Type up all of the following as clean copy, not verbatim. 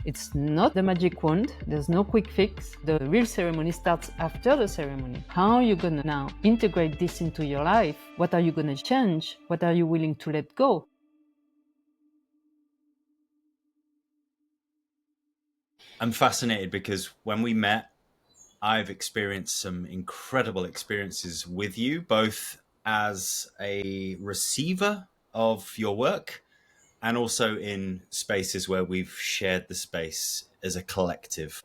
It's not the magic wand. There's no quick fix. The real ceremony starts after the ceremony. How are you going to now integrate this into your life? What are you going to change? What are you willing to let go? I'm fascinated because when we met, I've experienced some incredible experiences with you, both as a receiver of your work and also in spaces where we've shared the space as a collective.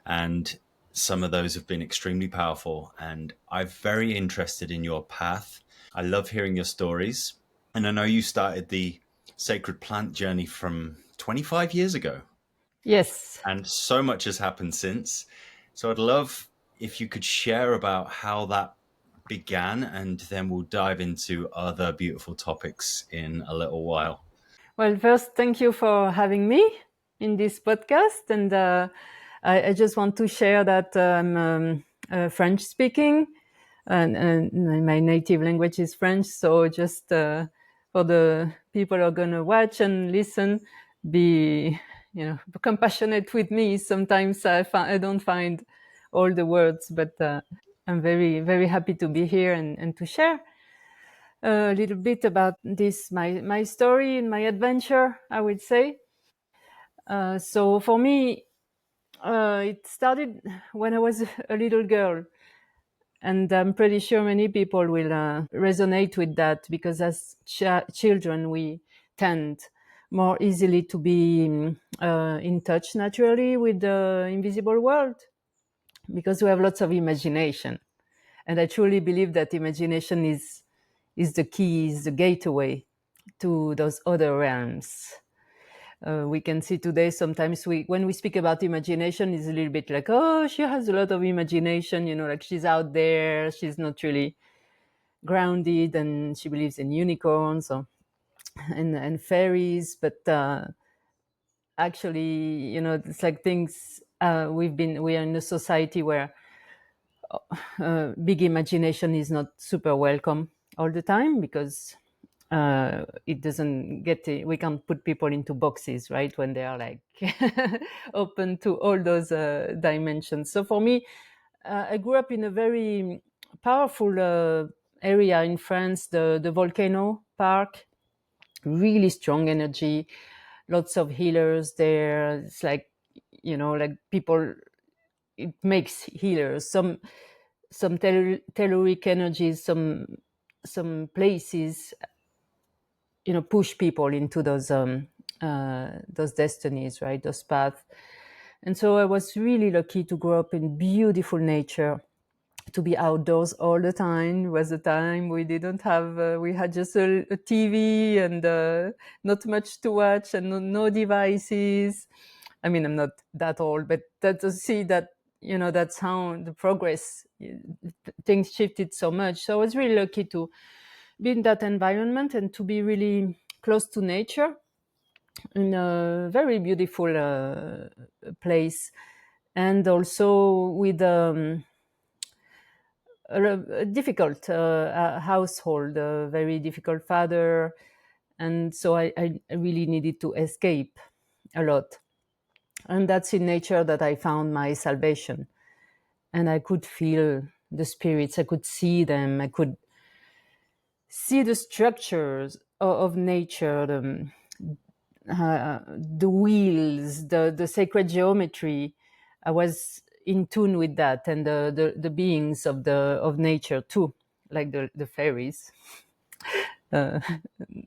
And some of those have been extremely powerful. And I'm very interested in your path. I love hearing your stories. And I know you started the sacred plant journey from 25 years ago. Yes. And so much has happened since. So I'd love if you could share about how that began, and then we'll dive into other beautiful topics in a little while. Well, first, thank you for having me in this podcast. And I just want to share that I'm French speaking, and my native language is French. So just for the people who are going to watch and listen, be compassionate with me. Sometimes I don't find all the words, but I'm very, very happy to be here and to share a little bit about this, my story and my adventure, I would say. So for me, it started when I was a little girl. And I'm pretty sure many people will resonate with that, because as children, we tend more easily to be in touch naturally with the invisible world, because we have lots of imagination. And I truly believe that imagination is the key, is the gateway to those other realms. We can see today sometimes when we speak about imagination, it's a little bit like, oh, she has a lot of imagination, like she's out there, she's not really grounded, and she believes in unicorns and fairies. But actually, it's like things, we are in a society where big imagination is not super welcome all the time, because it doesn't get we can't put people into boxes, right, when they are like open to all those dimensions. So for me, I grew up in a very powerful area in France, the volcano park. Really strong energy, lots of healers there. It's like, like people, it makes healers. Some telluric energies, some places, push people into those destinies, right, those paths. And so I was really lucky to grow up in beautiful nature, to be outdoors all the time. It was a time we didn't have, we had just a TV and not much to watch, and no devices. I mean, I'm not that old, but to see that, that's how the progress, things shifted so much. So I was really lucky to be in that environment and to be really close to nature in a very beautiful place, and also with a difficult household, a very difficult father. And so I really needed to escape a lot. And that's in nature that I found my salvation. And I could feel the spirits, I could see them, I could see the structures of nature, the wheels, the sacred geometry. I was in tune with that, and the beings of nature too, like the fairies. Uh,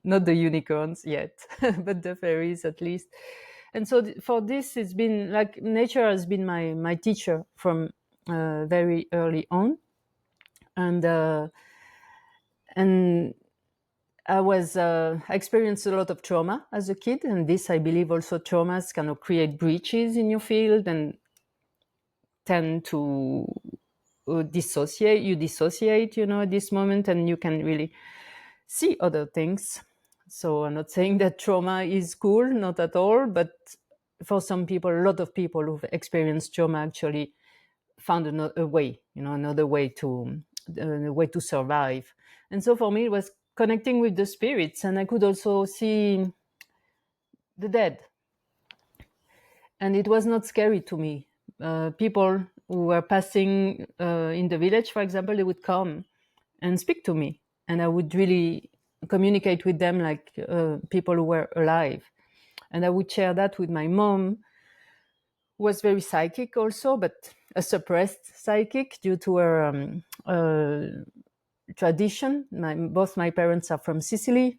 Not the unicorns yet, but the fairies at least. And so for this, it's been like nature has been my teacher from very early on, and and I experienced a lot of trauma as a kid, and this, I believe, also traumas kind of create breaches in your field and tend to dissociate. You dissociate, at this moment, and you can really see other things. So I'm not saying that trauma is cool, not at all, but for some people, a lot of people who've experienced trauma actually found another way, a way to survive. And so for me, it was connecting with the spirits, and I could also see the dead. and it was not scary to me. People who were passing in the village, for example, they would come and speak to me, and I would really communicate with them like people who were alive. And I would share that with my mom, who was very psychic also, but a suppressed psychic due to her tradition. Both my parents are from Sicily,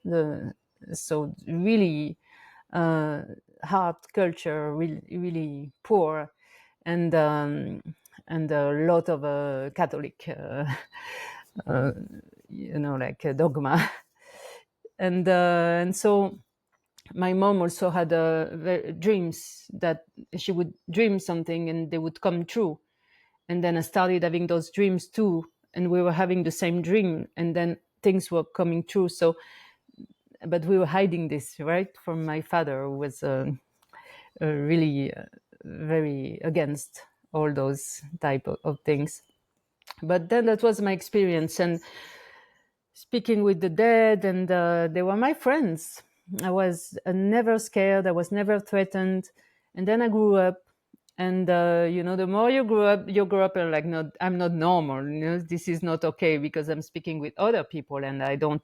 so really uh, hard culture, really, really poor, and and a lot of Catholic, like dogma, and so my mom also had dreams that she would dream something and they would come true, and then I started having those dreams too, and we were having the same dream, and then things were coming true. So, but we were hiding this, right, from my father, who was really very against all those type of things. But then that was my experience, and speaking with the dead, and they were my friends. I was never scared. I was never threatened. And then I grew up, and the more you grow up, and like, no, I'm not normal. This is not okay because I'm speaking with other people, and I don't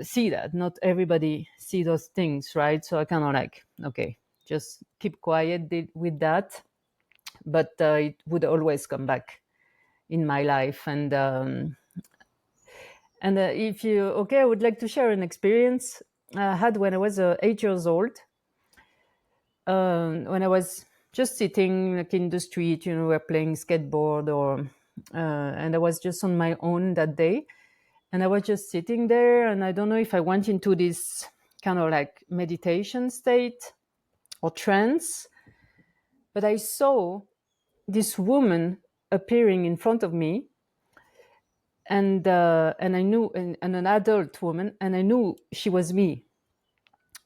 see that. Not everybody see those things, right? So I kind of like, okay, just keep quiet with that. But it would always come back in my life, and if you okay, I would like to share an experience I had when I was 8 years old. When I was just sitting like in the street, we're playing skateboard, and I was just on my own that day, and I was just sitting there, and I don't know if I went into this kind of like meditation state or trance, but I saw this woman appearing in front of me, and I knew, and an adult woman, and I knew she was me.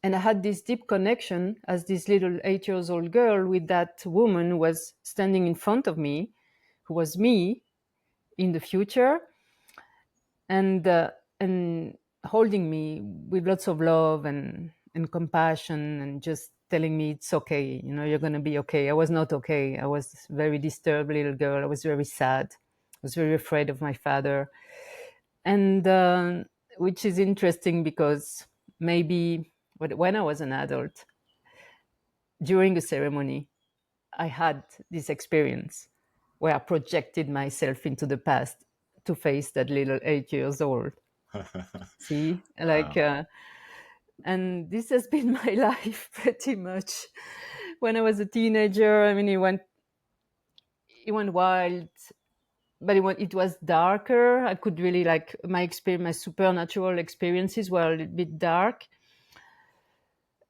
And I had this deep connection as this little 8 years old girl with that woman who was standing in front of me, who was me in the future, and holding me with lots of love and compassion, and just telling me it's okay, you're going to be okay. I was not okay. I was a very disturbed little girl. I was very sad. I was very afraid of my father. And which is interesting because maybe when I was an adult, during a ceremony, I had this experience where I projected myself into the past to face that little 8 years old. See, like, Wow. and this has been my life pretty much. When I was a teenager, I mean, it went wild, but it was darker. I could really like my supernatural experiences were a little bit dark,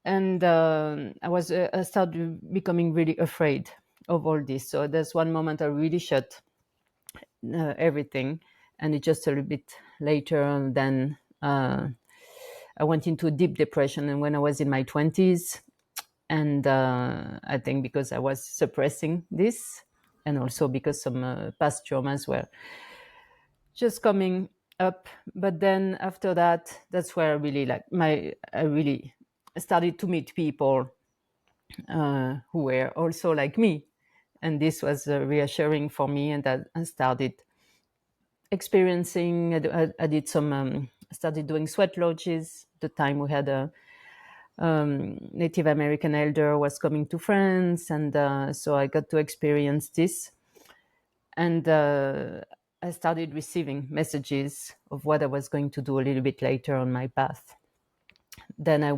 and I started becoming really afraid of all this. So there's one moment I really shut everything, and it just a little bit later, and then I went into a deep depression. And when I was in my 20s, and I think because I was suppressing this, and also because some past traumas were just coming up. But then after that, that's where I really I really started to meet people who were also like me, and this was reassuring for me. And that I started experiencing. I did some. Started doing sweat lodges. The time we had a Native American elder was coming to France, and so I got to experience this. And I started receiving messages of what I was going to do a little bit later on my path. Then I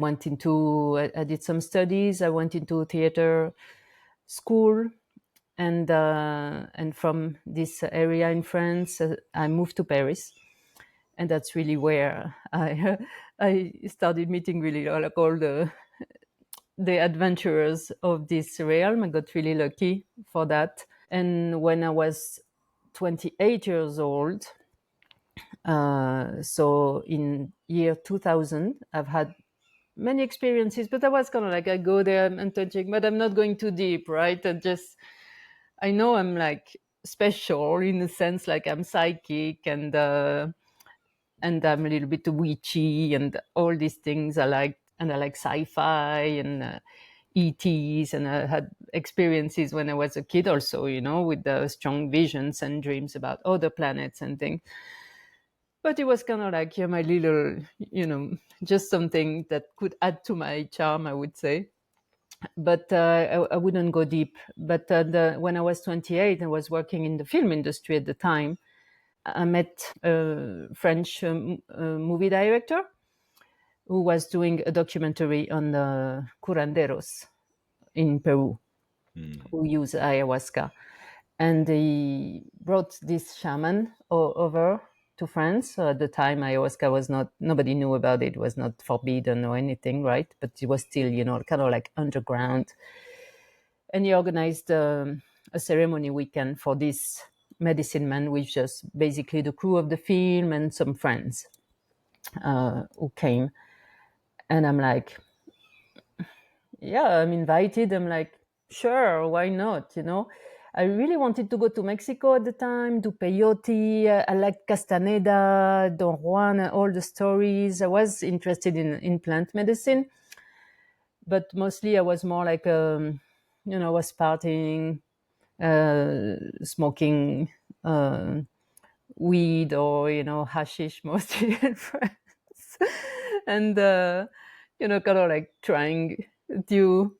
did some studies. I went into theater school, and from this area in France, I moved to Paris, and that's really where I I started meeting really like all the adventurers of this realm. I got really lucky for that. And when I was 28 years old, so in year 2000, I've had many experiences, but I was kind of like, I go there and touching, but I'm not going too deep, right? I know I'm like special in the sense like I'm psychic, and I'm a little bit witchy and all these things I like, and I like sci-fi, and ETs, and I had experiences when I was a kid also, with the strong visions and dreams about other planets and things. But it was kind of like, my little, just something that could add to my charm, I would say. But I wouldn't go deep. But when I was 28, I was working in the film industry at the time. I met a French movie director who was doing a documentary on the curanderos in Peru who use ayahuasca. And he brought this shaman over to France. So at the time, ayahuasca was not, nobody knew about it, was not forbidden or anything, right? But it was still, kind of like underground. And he organized a ceremony weekend for this medicine man with just basically the crew of the film and some friends who came. And I'm like, yeah, I'm invited. I'm like, sure, why not? I really wanted to go to Mexico at the time, do peyote. I liked Castaneda, Don Juan, all the stories. I was interested in plant medicine, but mostly I was more like, I was partying, smoking weed or, hashish mostly in France. And, kind of like trying to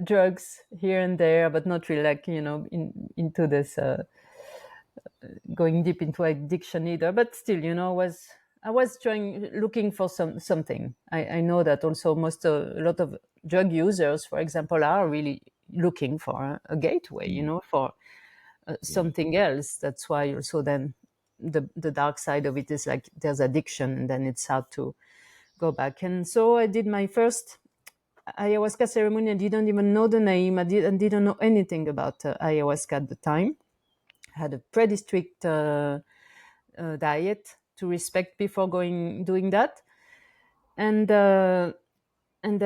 drugs here and there, but not really like, into this going deep into addiction either. But still, I was trying looking for something. I know that also a lot of drug users, for example, are really looking for a gateway, for something else. That's why also then the dark side of it is like there's addiction, and then it's hard to go back. And so I did my first ayahuasca ceremony. I didn't even know the name. I didn't know anything about ayahuasca at the time. I had a pretty strict diet to respect before doing that. And then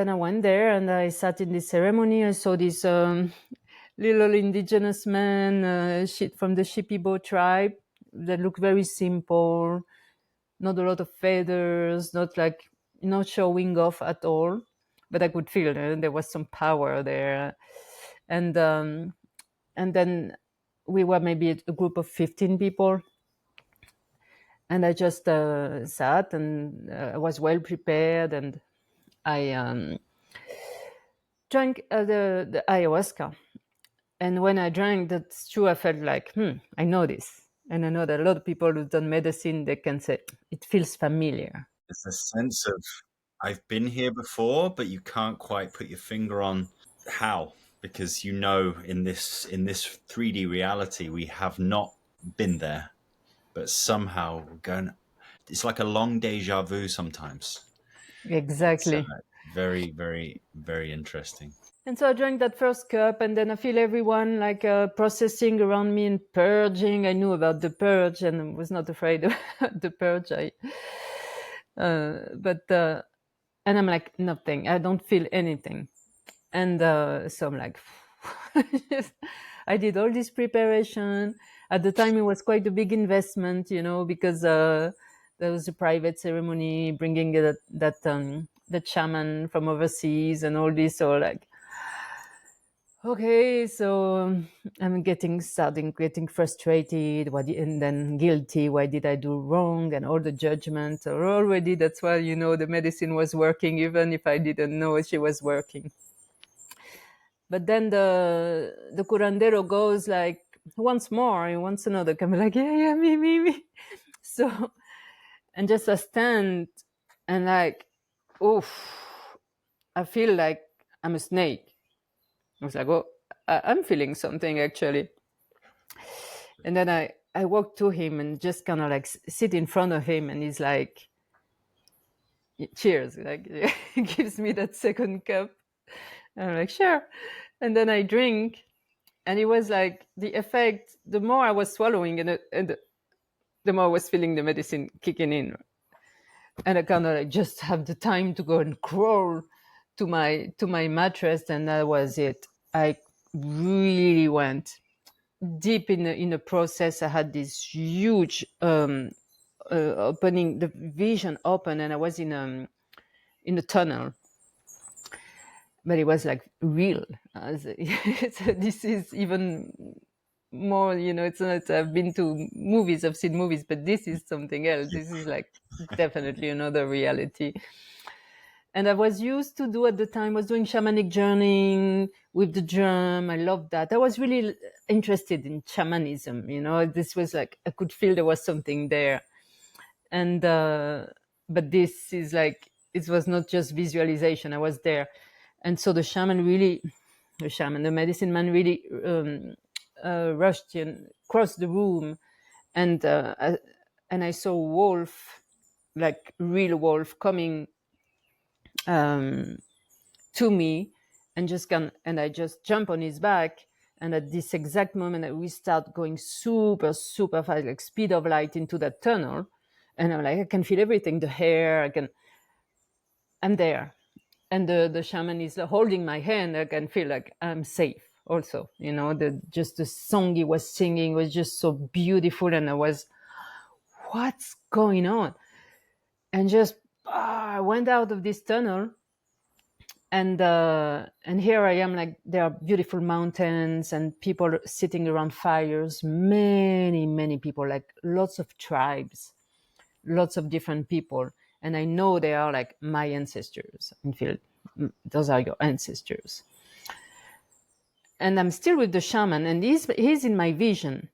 I went there and I sat in this ceremony. I saw this little indigenous man from the Shipibo tribe that looked very simple, not a lot of feathers, not like not showing off at all. But I could feel there was some power there, and then we were maybe a group of 15 people, and I just sat and I was well prepared, and I drank the ayahuasca. And when I drank, that's true, I felt like, I know this. And I know that a lot of people who've done medicine, they can say, it feels familiar. It's a sense of I've been here before, but you can't quite put your finger on how, because in this 3D reality we have not been there, but somehow we're going. It's like a long deja vu sometimes. It's Exactly. very, very, very interesting. And so I drank that first cup, and then I feel everyone like processing around me and purging. I knew about the purge and was not afraid of the purge. And I'm like, nothing. I don't feel anything. And so I'm like, yes. I did all this preparation. At the time, it was quite a big investment, because there was a private ceremony bringing that shaman from overseas and all this. So like, okay, so I'm starting getting frustrated, and then guilty. Why did I do wrong? And all the judgment. Or already, that's why the medicine was working, even if I didn't know she was working. But then the curandero goes like once more, he wants another. Come like, yeah, me. So, and just I stand and like, oof, I feel like I'm a snake. I was like, oh, I'm feeling something actually. And then I walk to him and just kind of like sit in front of him, and he's like, cheers, like he gives me that second cup. And I'm like, sure. And then I drink, and it was like the effect, the more I was swallowing, and the more I was feeling the medicine kicking in. And I kind of like just have the time to go and crawl to my mattress, and that was it. I really went deep in the process. I had this huge opening, the vision open, and I was in a tunnel. but it was like real. This is even more, it's not, I've been to movies, I've seen movies, but this is something else. This is like definitely another reality. And I was used to do at the time, was doing shamanic journeying with the drum. I loved that. I was really interested in shamanism. This was like, I could feel there was something there. And, but this is like, it was not just visualization. I was there. And so the medicine man really rushed in, crossed the room. And I saw a wolf, like real wolf, coming to me, and I just jump on his back. And at this exact moment, we start going super, super fast, like speed of light into that tunnel. And I'm like, I can feel everything, the hair, I'm there. And the shaman is holding my hand. I can feel like I'm safe also. Just the song he was singing was just so beautiful. And I was, what's going on? And just, I went out of this tunnel. And here I am, like there are beautiful mountains and people sitting around fires, many, many people, like lots of tribes, lots of different people. And I know they are like my ancestors. I feel those are your ancestors. And I'm still with the shaman, and he's in my vision.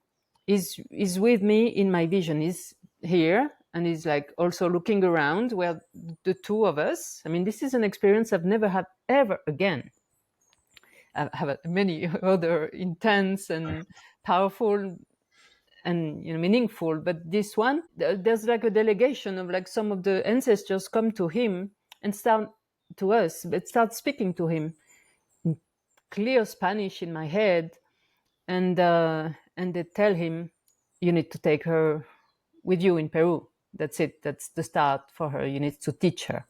He's with me in my vision. He's here, and he's like also looking around where the two of us. I mean, this is an experience I've never had ever again. I have many other intense and powerful and meaningful, but this one, there's like a delegation of like some of the ancestors come to him and start to us, but start speaking to him in clear Spanish in my head, and they tell him, you need to take her with you in Peru. That's it. That's the start for her. You need to teach her.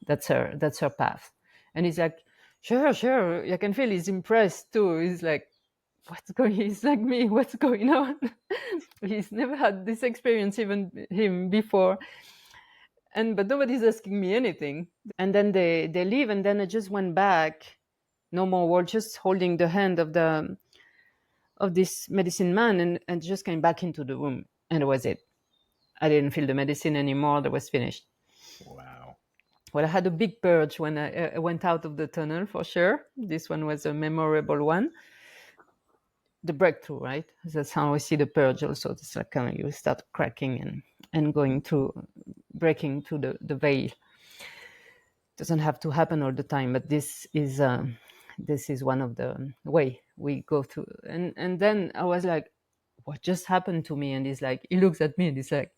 That's her path. And he's like, sure. I can feel he's impressed too. He's like, he's like me, what's going on? He's never had this experience, even him before. But nobody's asking me anything. And then they leave, and then I just went back. No more words, just holding the hand of this medicine man, and just came back into the room. And it was it. I didn't feel the medicine anymore. That was finished. Wow. Well, I had a big purge when I went out of the tunnel, for sure. This one was a memorable one. The breakthrough, right? That's how I see the purge also. It's like you start cracking and going through, breaking through the veil. It doesn't have to happen all the time, but this is one of the way we go through. And then I was like, what just happened to me? And he's like, he looks at me and he's like,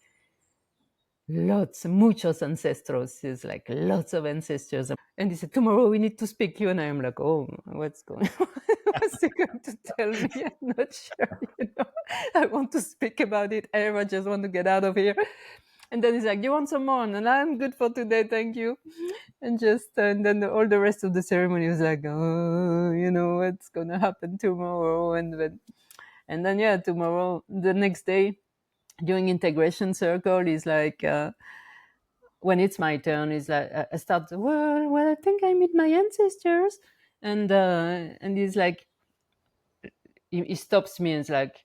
muchos ancestros. He's like, lots of ancestors. And he said, tomorrow we need to speak, you and I. am like, oh, what's going on? What's he going to tell me? I'm not sure, I want to speak about it. I just want to get out of here. And then he's like, you want some more? And I'm good for today, thank you. And then all the rest of the ceremony was like, oh, what's going to happen tomorrow? And then, yeah, tomorrow, the next day, during integration circle, is like, when it's my turn, is like I start. Well, I think I meet my ancestors, and he's like, he stops me and is like,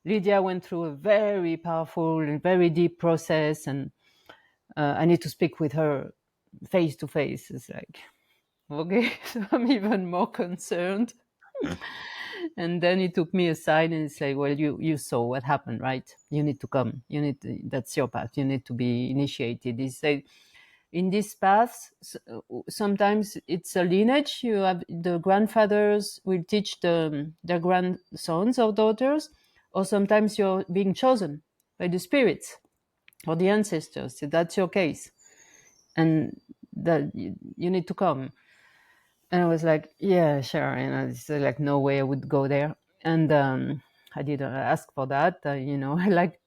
Lydia went through a very powerful and very deep process, and I need to speak with her face to face. It's like, okay, so I'm even more concerned. And then he took me aside and he said, well, you saw what happened, right? You need to come. That's your path. You need to be initiated. He said, in these paths, sometimes it's a lineage. You have the grandfathers will teach their grandsons or daughters, or sometimes you're being chosen by the spirits or the ancestors. So that's your case. And that you need to come. And I was like, yeah, sure. And it's like, no way I would go there. And I didn't ask for that. I like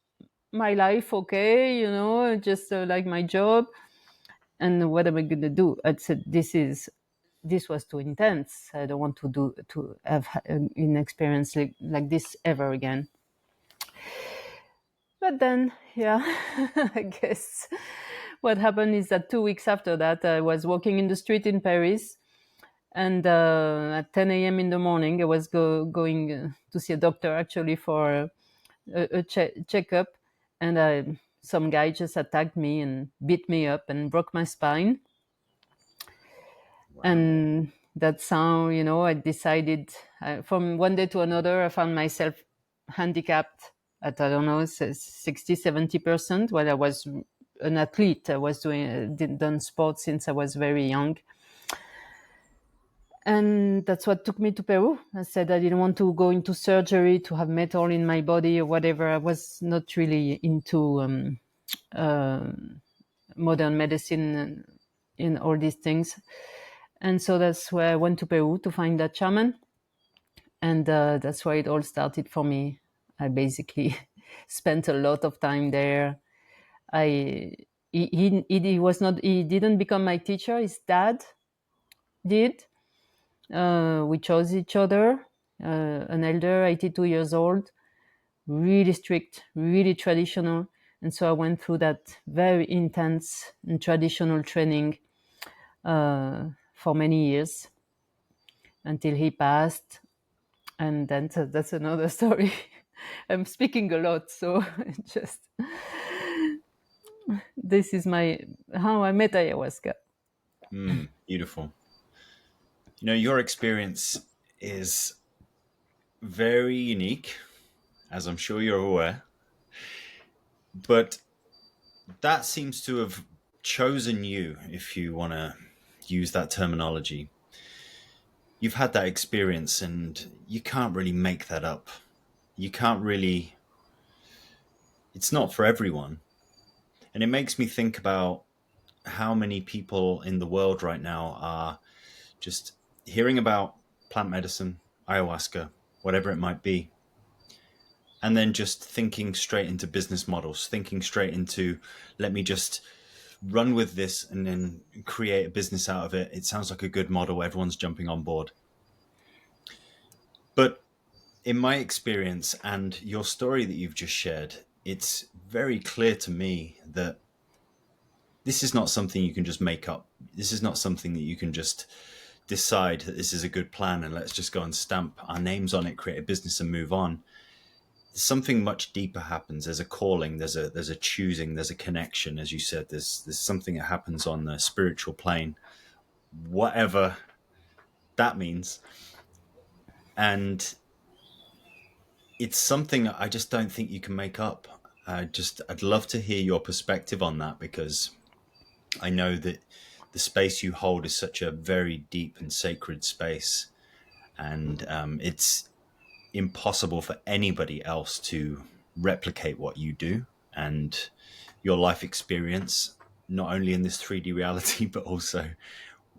my life, okay, just like my job. And what am I going to do? I said, this was too intense. I don't want to have an experience like this ever again. But then, yeah, I guess what happened is that 2 weeks after that, I was walking in the street in Paris, And at 10 a.m. in the morning, I was going to see a doctor actually for a checkup, and some guy just attacked me and beat me up and broke my spine. Wow. And that's how, I decided, from one day to another, I found myself handicapped at, I don't know, 60, 70%. While I was an athlete, I was done sports since I was very young. And that's what took me to Peru. I said I didn't want to go into surgery to have metal in my body or whatever. I was not really into uh, modern medicine and in all these things. And so that's where I went to Peru to find that shaman. And that's where it all started for me. I basically spent a lot of time there. I he was not he didn't become my teacher. His dad did. We chose each other. An elder, 82 years old, really strict, really traditional. And so I went through that very intense and traditional training for many years until he passed. And then that's another story. I'm speaking a lot, so just this is my how I met ayahuasca. Beautiful. Your experience is very unique, as I'm sure you're aware, but that seems to have chosen you, if you want to use that terminology. You've had that experience and you can't really make that up. You can't really, it's not for everyone. And it makes me think about how many people in the world right now are just hearing about plant medicine, ayahuasca, whatever it might be, and then just thinking straight into business models, thinking straight into, let me just run with this and then create a business out of it. It sounds like a good model. Everyone's jumping on board. But in my experience and your story that you've just shared, it's very clear to me that this is not something you can just make up. This is not something that you can just decide that this is a good plan and let's just go and stamp our names on it, create a business and move on. Something much deeper happens. There's a calling, there's a choosing, there's a connection. As you said, there's something that happens on the spiritual plane, whatever that means. And it's something I just don't think you can make up. I'd love to hear your perspective on that, because I know that the space you hold is such a very deep and sacred space, and it's impossible for anybody else to replicate what you do and your life experience, not only in this 3D reality, but also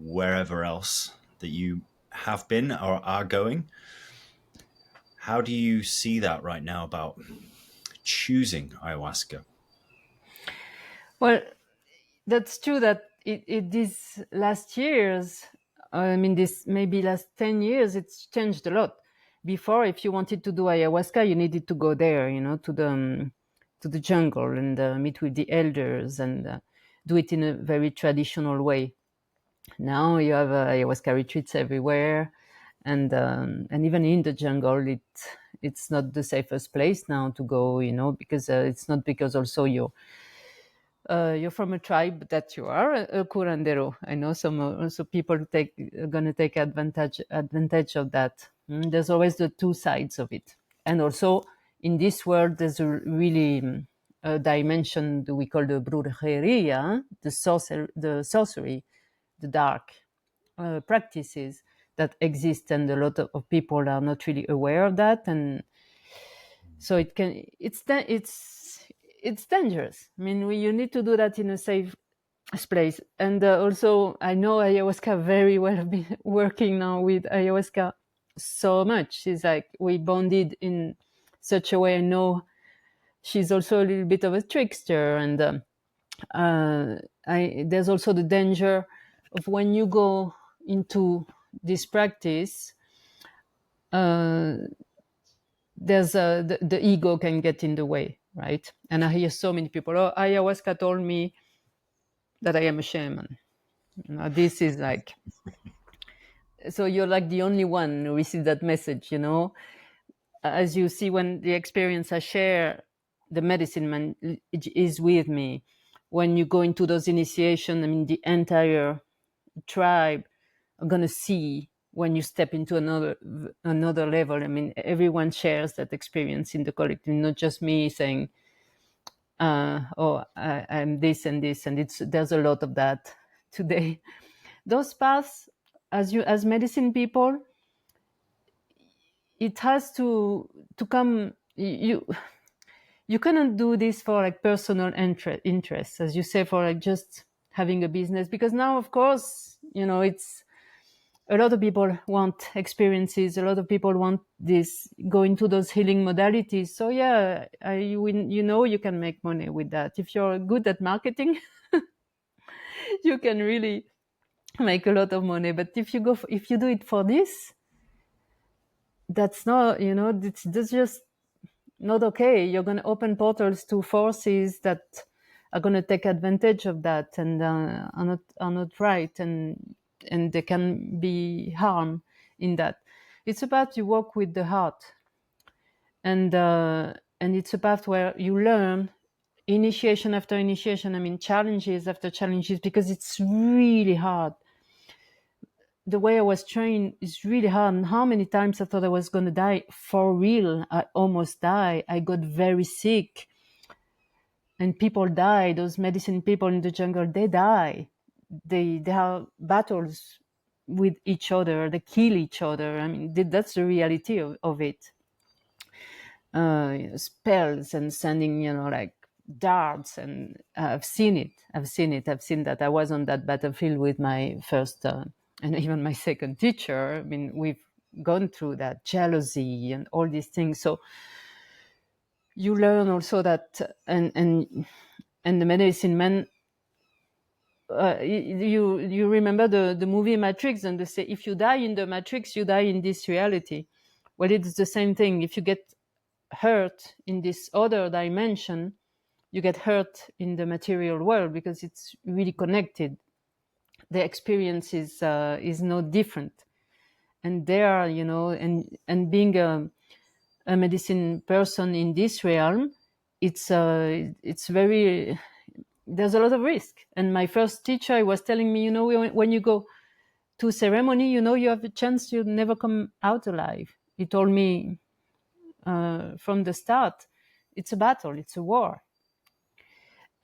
wherever else that you have been or are going. How do you see that right now about choosing ayahuasca? Well, that's true that it these last years, I mean, this maybe last 10 years, it's changed a lot. Before, if you wanted to do ayahuasca, you needed to go there, to the jungle and meet with the elders and do it in a very traditional way. Now you have ayahuasca retreats everywhere, and even in the jungle, it's not the safest place now to go, because it's not because also you're from a tribe that you are a curandero. I know some also people gonna take advantage of that. There's always the two sides of it, and also in this world, there's a really a dimension that we call the brujeria, the sorcery, the dark practices that exist, and a lot of people are not really aware of that, and so it's dangerous. I mean, you need to do that in a safe place. And also, I know ayahuasca very well. I've been working now with ayahuasca so much. She's like, we bonded in such a way. I know she's also a little bit of a trickster, and there's also the danger of when you go into this practice, uh, the ego can get in the way, right? And I hear so many people, oh, ayahuasca told me that I am a shaman. This is like, So you're like the only one who received that message, as you see when the experience I share, the medicine man is with me. When you go into those initiation, I mean, the entire tribe are going to see when you step into another level. I mean, everyone shares that experience in the collective, not just me saying, oh, I'm this and this, and there's a lot of that today. Those paths, as medicine people, it has to come. You cannot do this for like personal interest, as you say, for like just having a business, because now, of course, it's a lot of people want experiences. A lot of people want this, go into those healing modalities. So yeah, you can make money with that. If you're good at marketing, you can really make a lot of money. But if you do it for this, that's not, that's just not okay. You're going to open portals to forces that are going to take advantage of that, and are not right, and there can be harm in that. It's about you work with the heart, and it's a path where you learn initiation after initiation. I mean, challenges after challenges, because it's really hard. The way I was trained is really hard. And how many times I thought I was going to die for real. I almost died. I got very sick, and people die. Those medicine people in the jungle, they die. They have battles with each other. They kill each other. I mean, that's the reality of it. Spells and sending, like darts, and I've seen it. I've seen that. I was on that battlefield with my first and even my second teacher. I mean, we've gone through that, jealousy and all these things. So you learn also that, and the medicine man. You remember the movie Matrix, and they say if you die in the Matrix, you die in this reality. Well, it's the same thing. If you get hurt in this other dimension, you get hurt in the material world, because it's really connected. The experience is no different, and there, and being a medicine person in this realm, it's very, there's a lot of risk. And my first teacher was telling me, when you go to ceremony, you have a chance you'll never come out alive. He told me from the start, it's a battle, it's a war.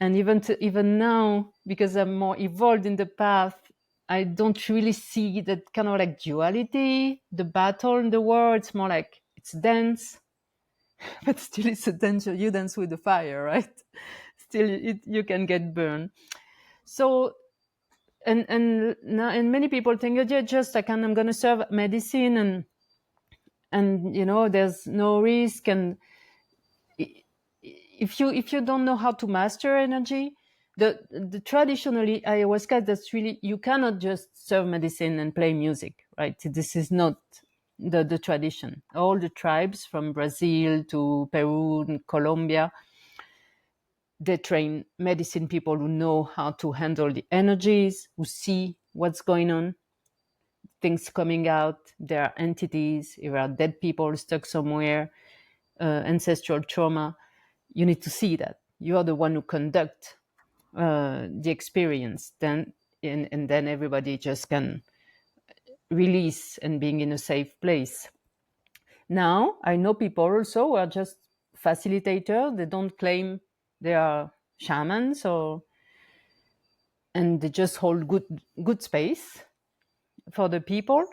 And even now, because I'm more evolved in the path, I don't really see that kind of like duality, the battle and the war. It's more like it's dense, but still it's a dance. You dance with the fire, right? Still, you can get burned. So, and now, and many people think, oh, yeah, just I'm going to serve medicine, and there's no risk. And if you don't know how to master energy, the traditionally ayahuasca, that's really, you cannot just serve medicine and play music, right? This is not the tradition. All the tribes from Brazil to Peru and Colombia, they train medicine people who know how to handle the energies, who see what's going on, things coming out. There are entities, there are dead people stuck somewhere, ancestral trauma. You need to see that. You are the one who conduct the experience. And then everybody just can release and being in a safe place. Now, I know people also who are just facilitators. They don't claim they are shamans, and they just hold good space for the people.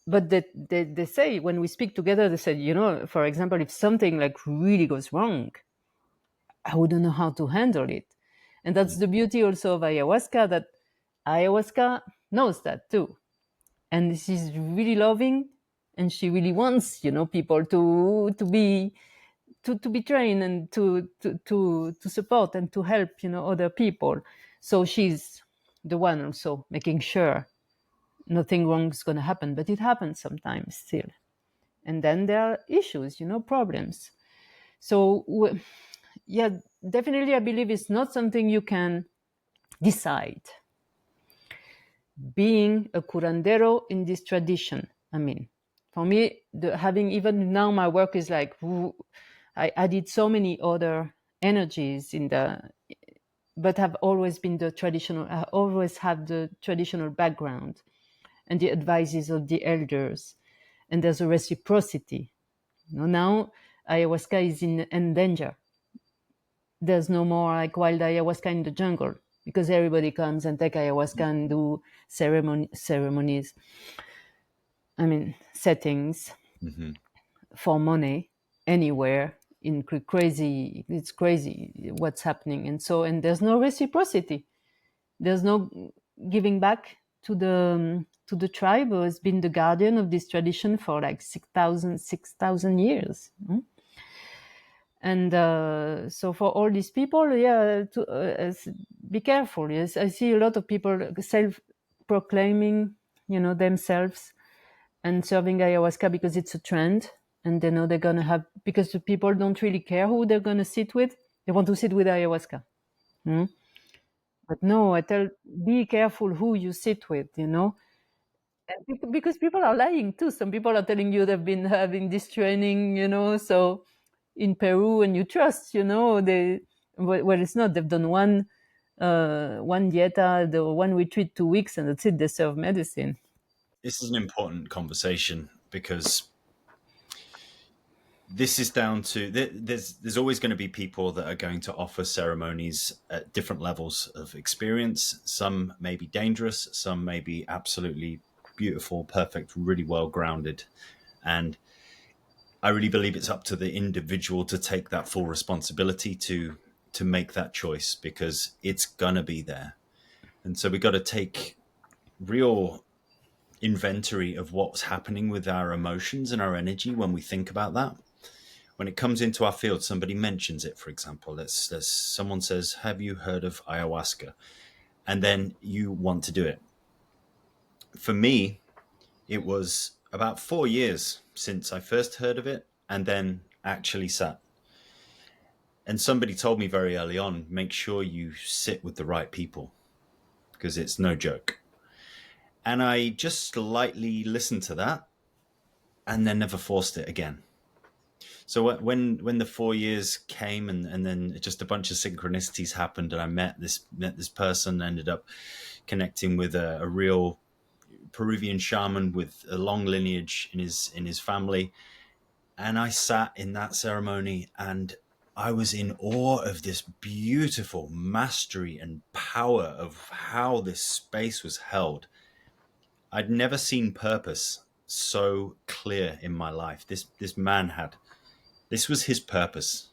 But they say, when we speak together, they said, for example, if something like really goes wrong, I wouldn't know how to handle it. And that's the beauty also of ayahuasca, that ayahuasca knows that too. And she's really loving, and she really wants, people to be trained, and to support and to help, other people. So she's the one also making sure nothing wrong is going to happen, but it happens sometimes still. And then there are issues, problems. So yeah, definitely I believe it's not something you can decide. being a curandero in this tradition. I mean, for me, having even now my work is like, I added so many other energies in the, but have always been the traditional, I always had the traditional background and the advices of the elders. And there's a reciprocity. Now ayahuasca is in danger. There's no more like wild ayahuasca in the jungle because everybody comes and take ayahuasca and do ceremonies. I mean, settings Mm-hmm. for money anywhere in crazy. It's crazy what's happening, and there's no reciprocity. There's no giving back to the tribe who has been the guardian of this tradition for like 6,000 years. And so for all these people, yeah, be careful. Yes, I see a lot of people self-proclaiming, themselves and serving ayahuasca because it's a trend, and they know they're gonna have, because the people don't really care who they're gonna sit with. They want to sit with ayahuasca. But no, I tell, be careful who you sit with. And because people are lying too. Some people are telling you they've been having this training, so in Peru, and you trust, they, well, it's not. They've done one dieta, the one retreat 2 weeks, and that's it. They serve medicine. This is an important conversation because this is down to there's always going to be people that are going to offer ceremonies at different levels of experience. Some may be dangerous, some may be absolutely beautiful, perfect, really well grounded, and I really believe it's up to the individual to take that full responsibility to make that choice, because it's gonna be there. And so we got to take real inventory of what's happening with our emotions and our energy when we think about that. When it comes into our field, somebody mentions it, for example. Someone says, have you heard of ayahuasca? And then you want to do it. For me, it was about 4 years since I first heard of it and then actually sat. And somebody told me very early on, make sure you sit with the right people because it's no joke. And I just slightly listened to that and then never forced it again. So when the 4 years came, and then just a bunch of synchronicities happened, and I met this person, ended up connecting with a real Peruvian shaman with a long lineage in his family, and I sat in that ceremony and I was in awe of this beautiful mastery and power of how this space was held. I'd never seen purpose so clear in my life. This man had, this was his purpose,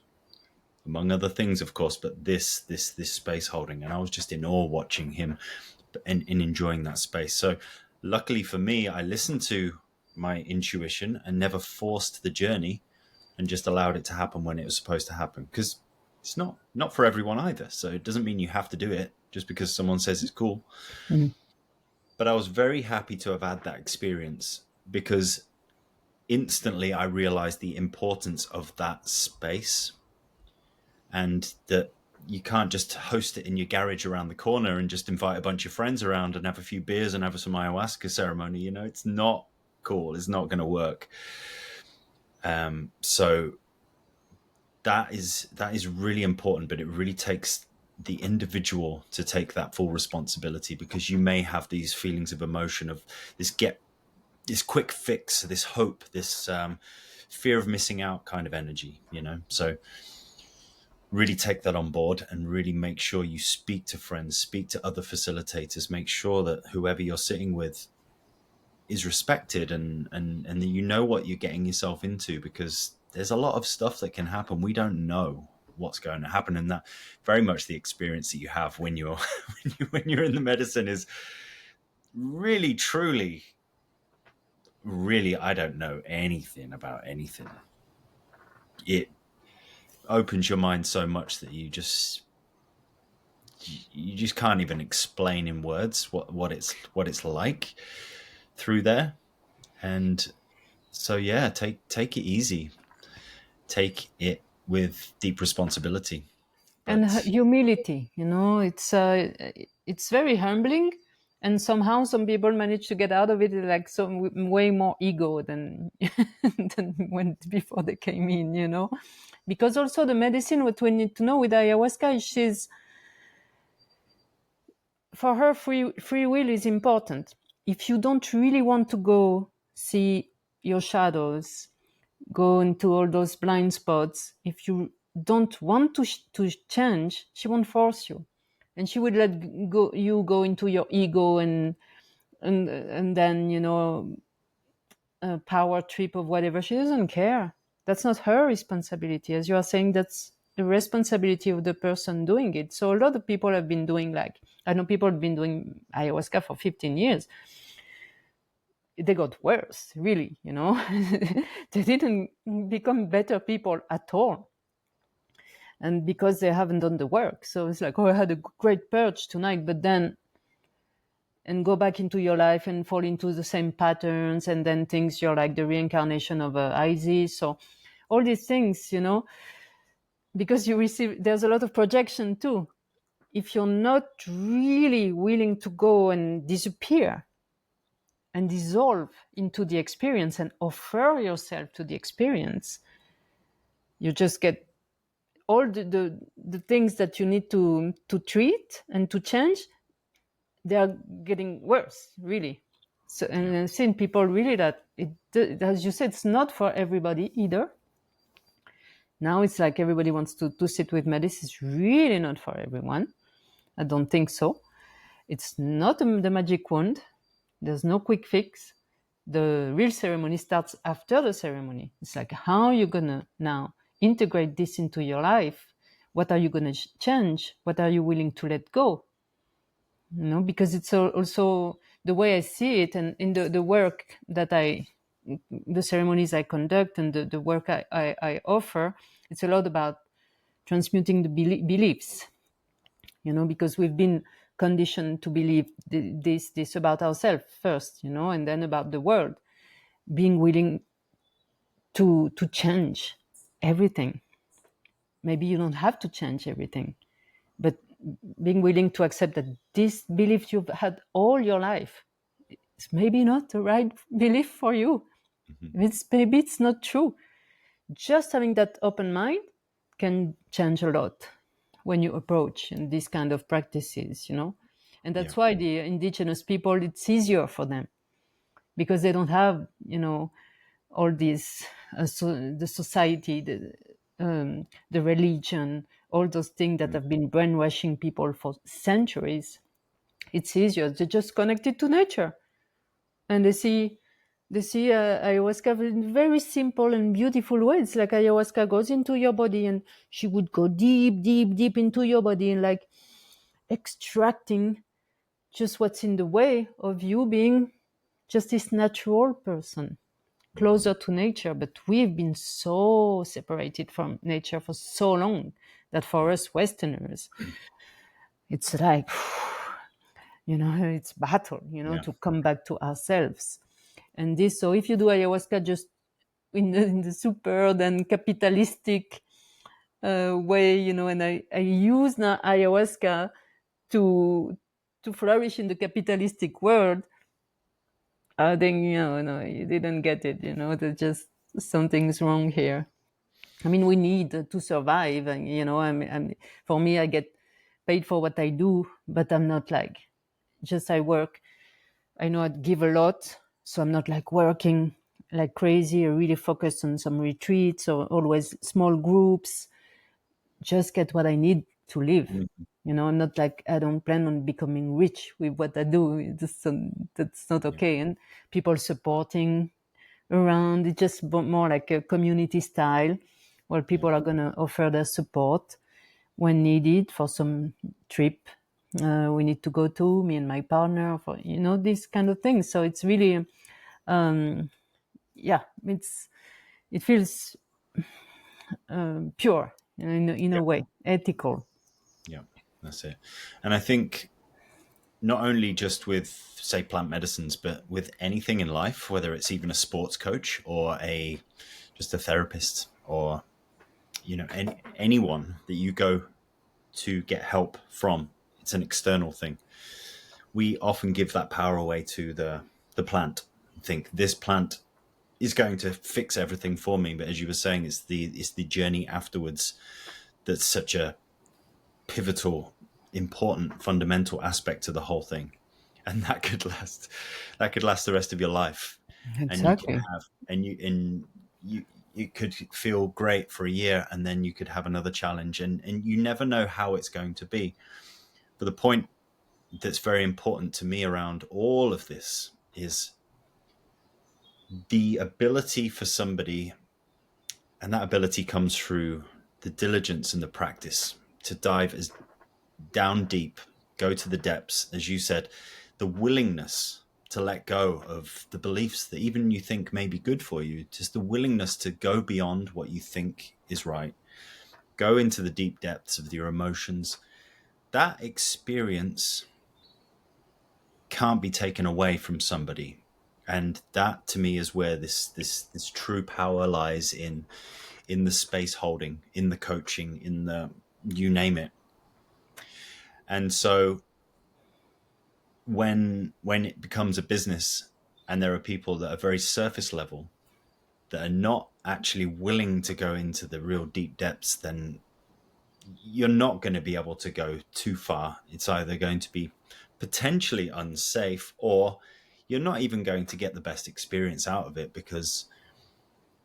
among other things, of course, but this space holding, and I was just in awe watching him and enjoying that space. So luckily for me, I listened to my intuition and never forced the journey, and just allowed it to happen when it was supposed to happen, because it's not for everyone either. So it doesn't mean you have to do it just because someone says it's cool. Mm. But I was very happy to have had that experience, because instantly I realized the importance of that space, and that you can't just host it in your garage around the corner and just invite a bunch of friends around and have a few beers and have some ayahuasca ceremony. It's not cool. It's not going to work. So that is really important, but it really takes the individual to take that full responsibility, because you may have these feelings of emotion of this quick fix, this hope, this fear of missing out kind of energy, So really take that on board and really make sure you speak to friends, speak to other facilitators, make sure that whoever you're sitting with is respected, and that you know what you're getting yourself into, because there's a lot of stuff that can happen. We don't know what's going to happen, and that very much the experience that you have when you're when you're in the medicine is really truly really, I don't know anything about anything. It opens your mind so much that you just can't even explain in words what it's like through there. And so yeah, take it easy, take it with deep responsibility. And But humility, it's very humbling, and somehow some people manage to get out of it like some way more ego than than when before they came in, you know. Because also the medicine, what we need to know with ayahuasca is she's, for her, free will is important. If you don't really want to go see your shadows, go into all those blind spots, if you don't want to change, she won't force you, and she would let you go into your ego and then, you know, a power trip of whatever. She doesn't care. That's not her responsibility. As you are saying, that's the responsibility of the person doing it. So a lot of people have been doing, like, I know people have been doing ayahuasca for 15 years. They got worse, really, you know. They didn't become better people at all. And because they haven't done the work. So it's like, oh, I had a great purge tonight, but then, and go back into your life and fall into the same patterns, and then things you're like the reincarnation of Isis. So all these things, you know, because you receive, there's a lot of projection too. If you're not really willing to go and disappear and dissolve into the experience and offer yourself to the experience, you just get all the things that you need to treat and to change. They are getting worse, really. So, and I've seen people really that it, as you said, it's not for everybody either. Now it's like everybody wants to sit with medicine. It's really not for everyone. I don't think so. It's not the magic wand. There's no quick fix. The real ceremony starts after the ceremony. It's like, how are you going to now integrate this into your life? What are you going to change? What are you willing to let go? You know, because it's also the way I see it, and in the work that the ceremonies I conduct and the work I offer, it's a lot about transmuting the beliefs, you know, because we've been conditioned to believe this about ourselves first, you know, and then about the world. Being willing to change everything. Maybe you don't have to change everything, but being willing to accept that this belief you've had all your life is maybe not the right belief for you. Maybe it's not true. Just having that open mind can change a lot when you approach in these kind of practices, you know. And that's why the indigenous people, it's easier for them because they don't have, you know, all these the society, the religion, all those things that have been brainwashing people for centuries. It's easier. They're just connected to nature, and they see ayahuasca in very simple and beautiful ways. Like ayahuasca goes into your body, and she would go deep, deep, deep into your body, and like extracting just what's in the way of you being just this natural person, closer to nature. But we've been so separated from nature for so long that for us Westerners, it's like, you know, it's battle, you know, to come back to ourselves. And this, so if you do ayahuasca just in the super then capitalistic way, you know, and I use now ayahuasca to flourish in the capitalistic world, I think, you know, no, you didn't get it, you know, there's just something's wrong here. I mean, we need to survive, and, you know, for me, I get paid for what I do, but I'm not like, just I work. I know I give a lot, so I'm not like working like crazy or really focused on some retreats or always small groups. Just get what I need to live. You know, not like I don't plan on becoming rich with what I do. That's not okay. And people supporting around, it's just more like a community style where people are going to offer their support when needed for some trip we need to go to, me and my partner, for, you know, these kind of things. So it's really, it feels pure, you know, in a way, ethical. Yeah, that's it. And I think not only just with, say, plant medicines, but with anything in life, whether it's even a sports coach or just a therapist, or, you know, anyone that you go to get help from, it's an external thing. we often give that power away to the plant. Think this plant is going to fix everything for me, but as you were saying, it's the journey afterwards that's such a pivotal, important, fundamental aspect to the whole thing, and that could last the rest of your life. And you can Exactly. have you could feel great for a year, and then you could have another challenge, and you never know how it's going to be. But the point that's very important to me around all of this is the ability for somebody, and that ability comes through the diligence and the practice, to dive as down deep, go to the depths, as you said, the willingness to let go of the beliefs that even you think may be good for you, just the willingness to go beyond what you think is right, go into the deep depths of your emotions. That experience can't be taken away from somebody. And that to me is where this true power lies, in the space holding, in the coaching, in the, you name it. And so when it becomes a business, and there are people that are very surface level, that are not actually willing to go into the real deep depths, then you're not going to be able to go too far. It's either going to be potentially unsafe, or you're not even going to get the best experience out of it, because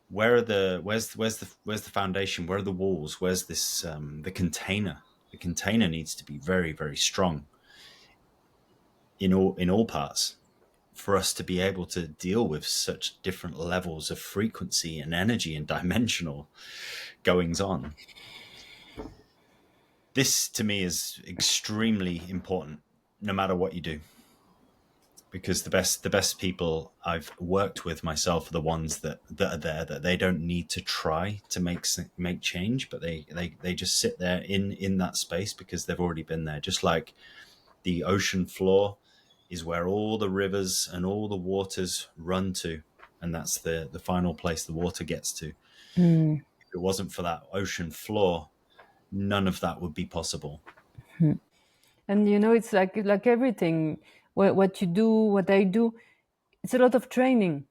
where's the foundation? Where are the walls? Where's this the container? The container needs to be very, very strong in all parts, for us to be able to deal with such different levels of frequency and energy and dimensional goings on. This to me is extremely important, no matter what you do, because the best people I've worked with myself are the ones that are there, that they don't need to try to make change, but they just sit there in that space, because they've already been there. Just like the ocean floor is where all the rivers and all the waters run to, and that's the final place the water gets to. Mm. If it wasn't for that ocean floor, none of that would be possible. And it's like everything. What you do, what I do, it's a lot of training.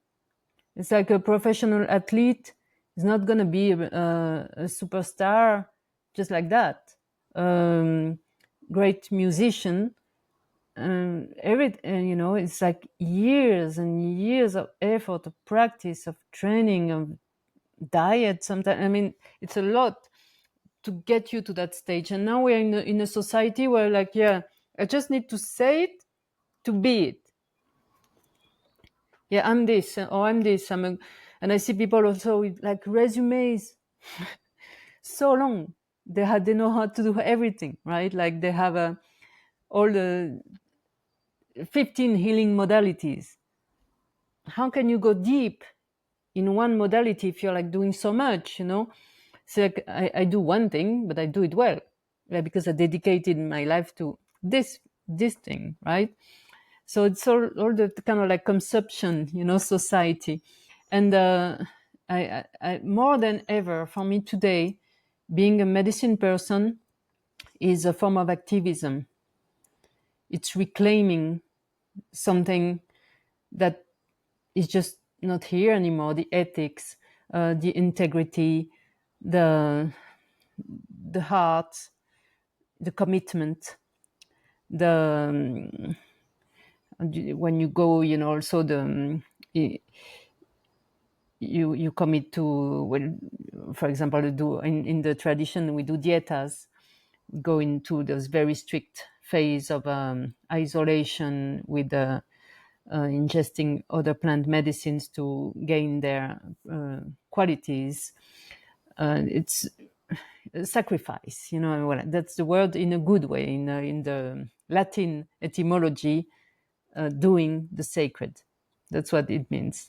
It's like a professional athlete is not going to be a superstar just like that. Great musician, it's like years and years of effort, of practice, of training, of diet. Sometimes, I mean, it's a lot to get you to that stage. And now we're in a society where, like, yeah, I just need to say it to be it. Yeah, I'm this, or I'm this. And I see people also with like resumes so long. They know how to do everything, right? Like they have all the 15 healing modalities. How can you go deep in one modality if you're like doing so much? So like I do one thing, but I do it well, yeah, because I dedicated my life to this thing, right? So it's all the kind of like consumption, society. And I more than ever for me today, being a medicine person is a form of activism. It's reclaiming something that is just not here anymore. The ethics, the integrity, the the heart, the commitment, the when you go, also you commit to, well, for example, do in the tradition we do dietas, go into those very strict phase of isolation with ingesting other plant medicines to gain their qualities. It's a sacrifice, well, that's the word in a good way, in the Latin etymology, doing the sacred. That's what it means.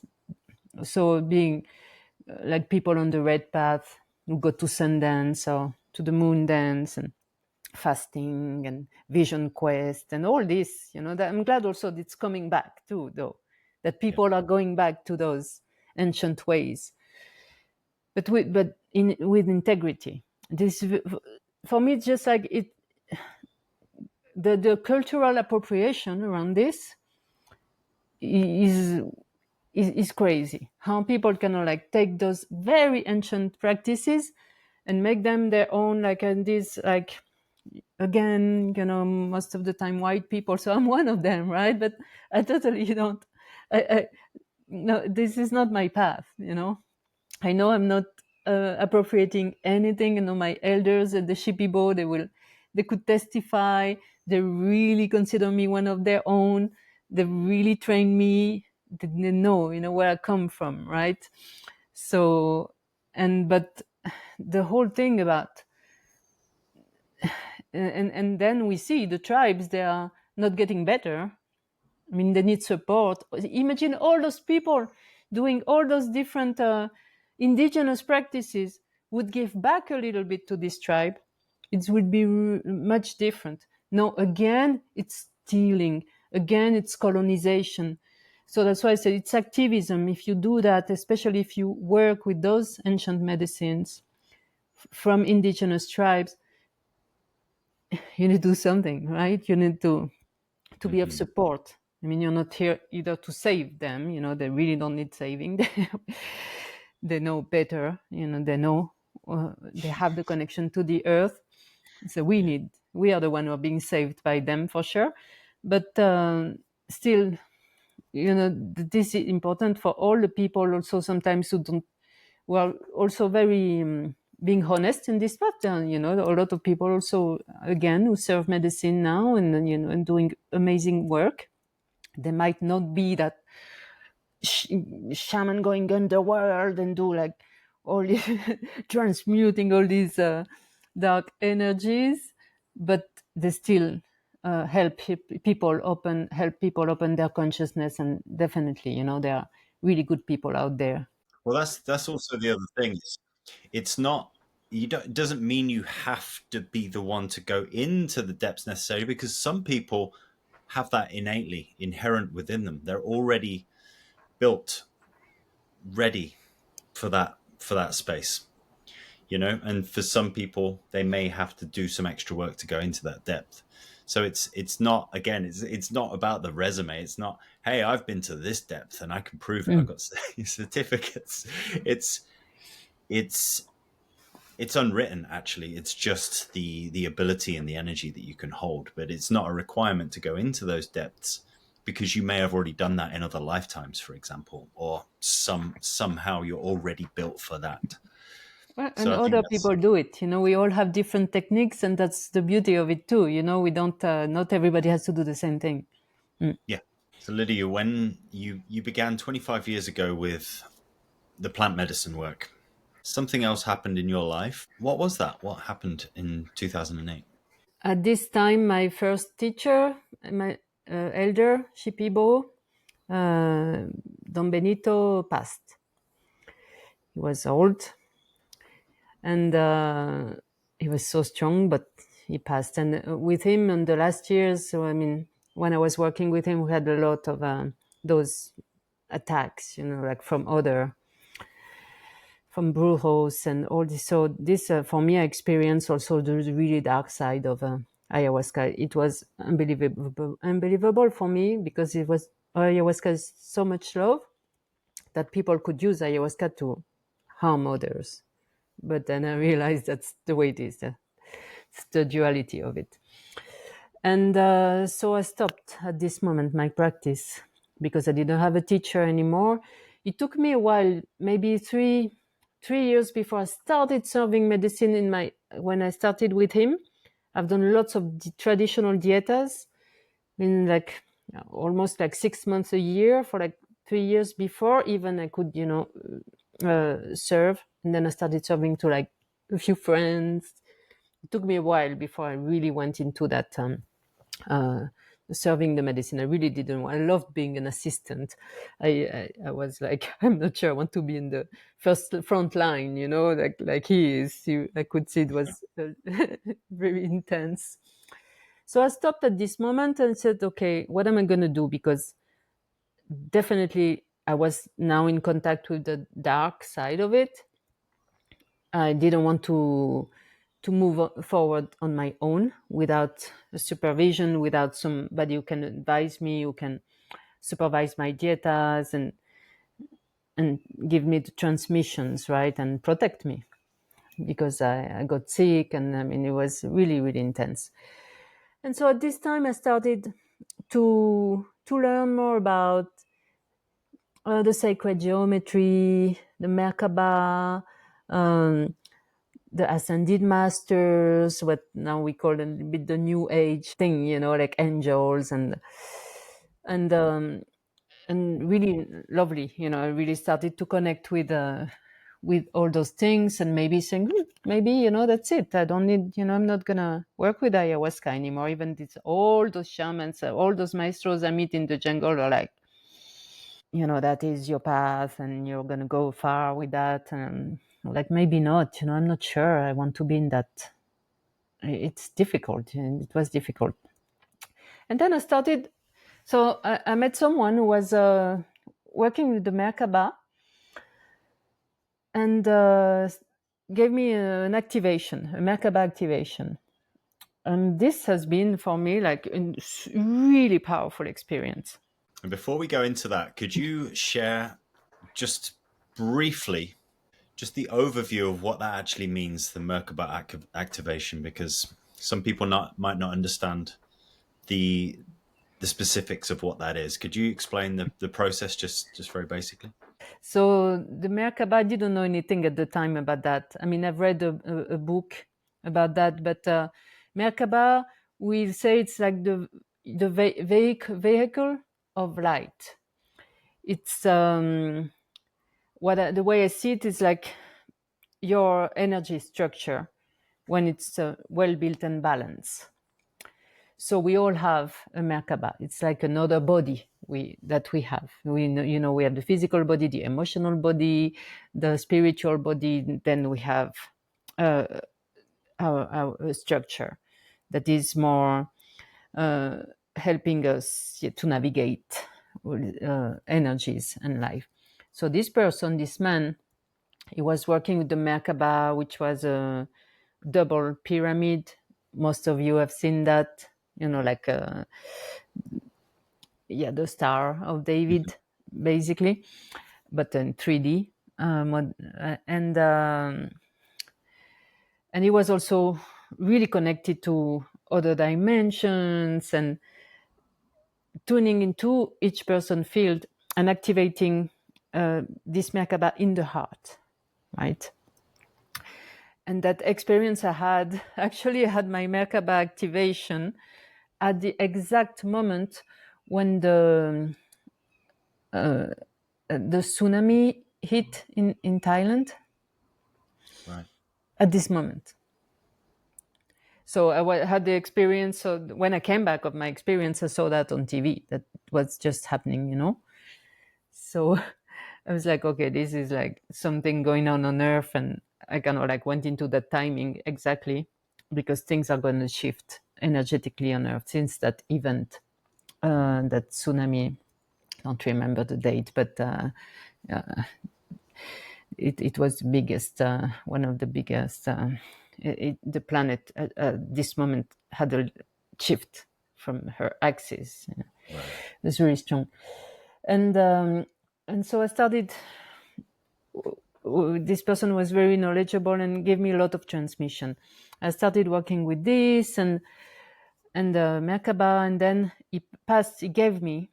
So being like people on the red path who go to sun dance or to the moon dance, and fasting and vision quest and all this, that I'm glad also that it's coming back too, though, that Yeah. people are going back to those ancient ways, with integrity. This, for me, it's just like it. the cultural appropriation around this is is crazy. How people can like take those very ancient practices and make them their own, like, and this, like, again, most of the time white people, so I'm one of them, right? But I totally don't, I no, this is not my path. I know I'm not appropriating anything. My elders at the Shipibo, they could testify. They really consider me one of their own. They really trained me. They know, where I come from, right? So, but the whole thing about, and then we see the tribes, they are not getting better. I mean, they need support. Imagine all those people doing all those different indigenous practices would give back a little bit to this tribe. It would be much different. No, again, it's stealing. Again, it's colonization. So that's why I said it's activism. If you do that, especially if you work with those ancient medicines from indigenous tribes, you need to do something, right? You need to be of support. I mean, you're not here either to save them. They really don't need saving. They know better. They know, they have the connection to the earth. So we are the one who are being saved by them for sure. But still, this is important for all the people also sometimes who don't, well, also very being honest in this part. A lot of people also, again, who serve medicine now and doing amazing work. They might not be that shaman going underworld and do like all this transmuting all these dark energies, but they still help people open their consciousness. And definitely, there are really good people out there. Well, that's also the other thing. It's not, you don't, it doesn't mean you have to be the one to go into the depths necessarily, because some people have that innately inherent within them. They're already built, ready for that space. And for some people they may have to do some extra work to go into that depth. So it's not, again, it's not about the resume. It's not, hey, I've been to this depth and I can prove it, I've got certificates. It's it's unwritten, actually. It's just the ability and the energy that you can hold, but it's not a requirement to go into those depths, because you may have already done that in other lifetimes, for example, or somehow you're already built for that. Well, So and I think other that's, people do it. We all have different techniques, and that's the beauty of it too. We don't. Not everybody has to do the same thing. yeah. So Lydia, when you began 25 years ago with the plant medicine work, something else happened in your life. What was that? What happened in 2008? At this time, my first teacher, my elder Shipibo, Don Benito, passed. He was old, and he was so strong, but he passed. And with him in the last years, so I mean, when I was working with him, we had a lot of those attacks, like from brujos and all this. So this, for me, I experienced also the really dark side of ayahuasca. It was unbelievable for me, because it was, ayahuasca is so much love that people could use ayahuasca to harm others. But then I realized that's the way it is. It's the duality of it. And so I stopped at this moment my practice, because I didn't have a teacher anymore. It took me a while, maybe three years before I started serving medicine when I started with him. I've done lots of traditional dietas, in like almost like 6 months a year for like 3 years before even I could, serve. And then I started serving to like a few friends. It took me a while before I really went into that uh, serving the medicine. I really didn't. I loved being an assistant. I was like, I'm not sure I want to be in the front line, like he is. I could see it was very intense. So I stopped at this moment and said, okay, what am I going to do? Because definitely I was now in contact with the dark side of it. I didn't want to to move forward on my own without supervision, without somebody who can advise me, who can supervise my dietas and give me the transmissions, right, and protect me, because I got sick, and I mean it was really really intense. And so at this time I started to learn more about the sacred geometry, the Merkaba, um, the ascended masters, what now we call a bit the new age thing, like angels and um, and really lovely. I really started to connect with all those things, and maybe saying, maybe that's it. I don't need, I'm not gonna work with ayahuasca anymore. Even this, all those shamans, all those maestros I meet in the jungle are like, that is your path and you're going to go far with that. And like, maybe not, I'm not sure I want to be in that. It's difficult. And it was difficult. And then I started, so I met someone who was working with the Merkaba and gave me an activation, a Merkaba activation. And this has been for me like a really powerful experience. And before we go into that, could you share just briefly just the overview of what that actually means, the Merkaba activation? Because some people might not understand the specifics of what that is. Could you explain the process just very basically? So the Merkaba, I didn't know anything at the time about that. I mean, I've read a book about that, but Merkaba, we say it's like the vehicle of light. It's the way I see it is like your energy structure when it's well built and balanced. So we all have a Merkaba. It's like another body that we have. We have the physical body, the emotional body, the spiritual body. Then we have our structure that is more helping us to navigate energies and life. So this man, he was working with the Merkaba, which was a double pyramid. Most of you have seen that, like the Star of David, basically, but in 3D. And he was also really connected to other dimensions and tuning into each person field and activating this Merkaba in the heart, right? And that experience I had, actually, I had my Merkaba activation at the exact moment when the tsunami hit in Thailand, Right. at this moment. So I had the experience. So when I came back of my experience, I saw that on TV. That was just happening. So I was like, okay, this is like something going on Earth, and I kind of like went into that timing exactly because things are going to shift energetically on Earth since that event, that tsunami. I don't remember the date, but it was the biggest, one of the biggest. The planet at this moment had a shift from her axis. Right. It was really strong, and so I started. This person was very knowledgeable and gave me a lot of transmission. I started working with this and Merkaba, and then he gave me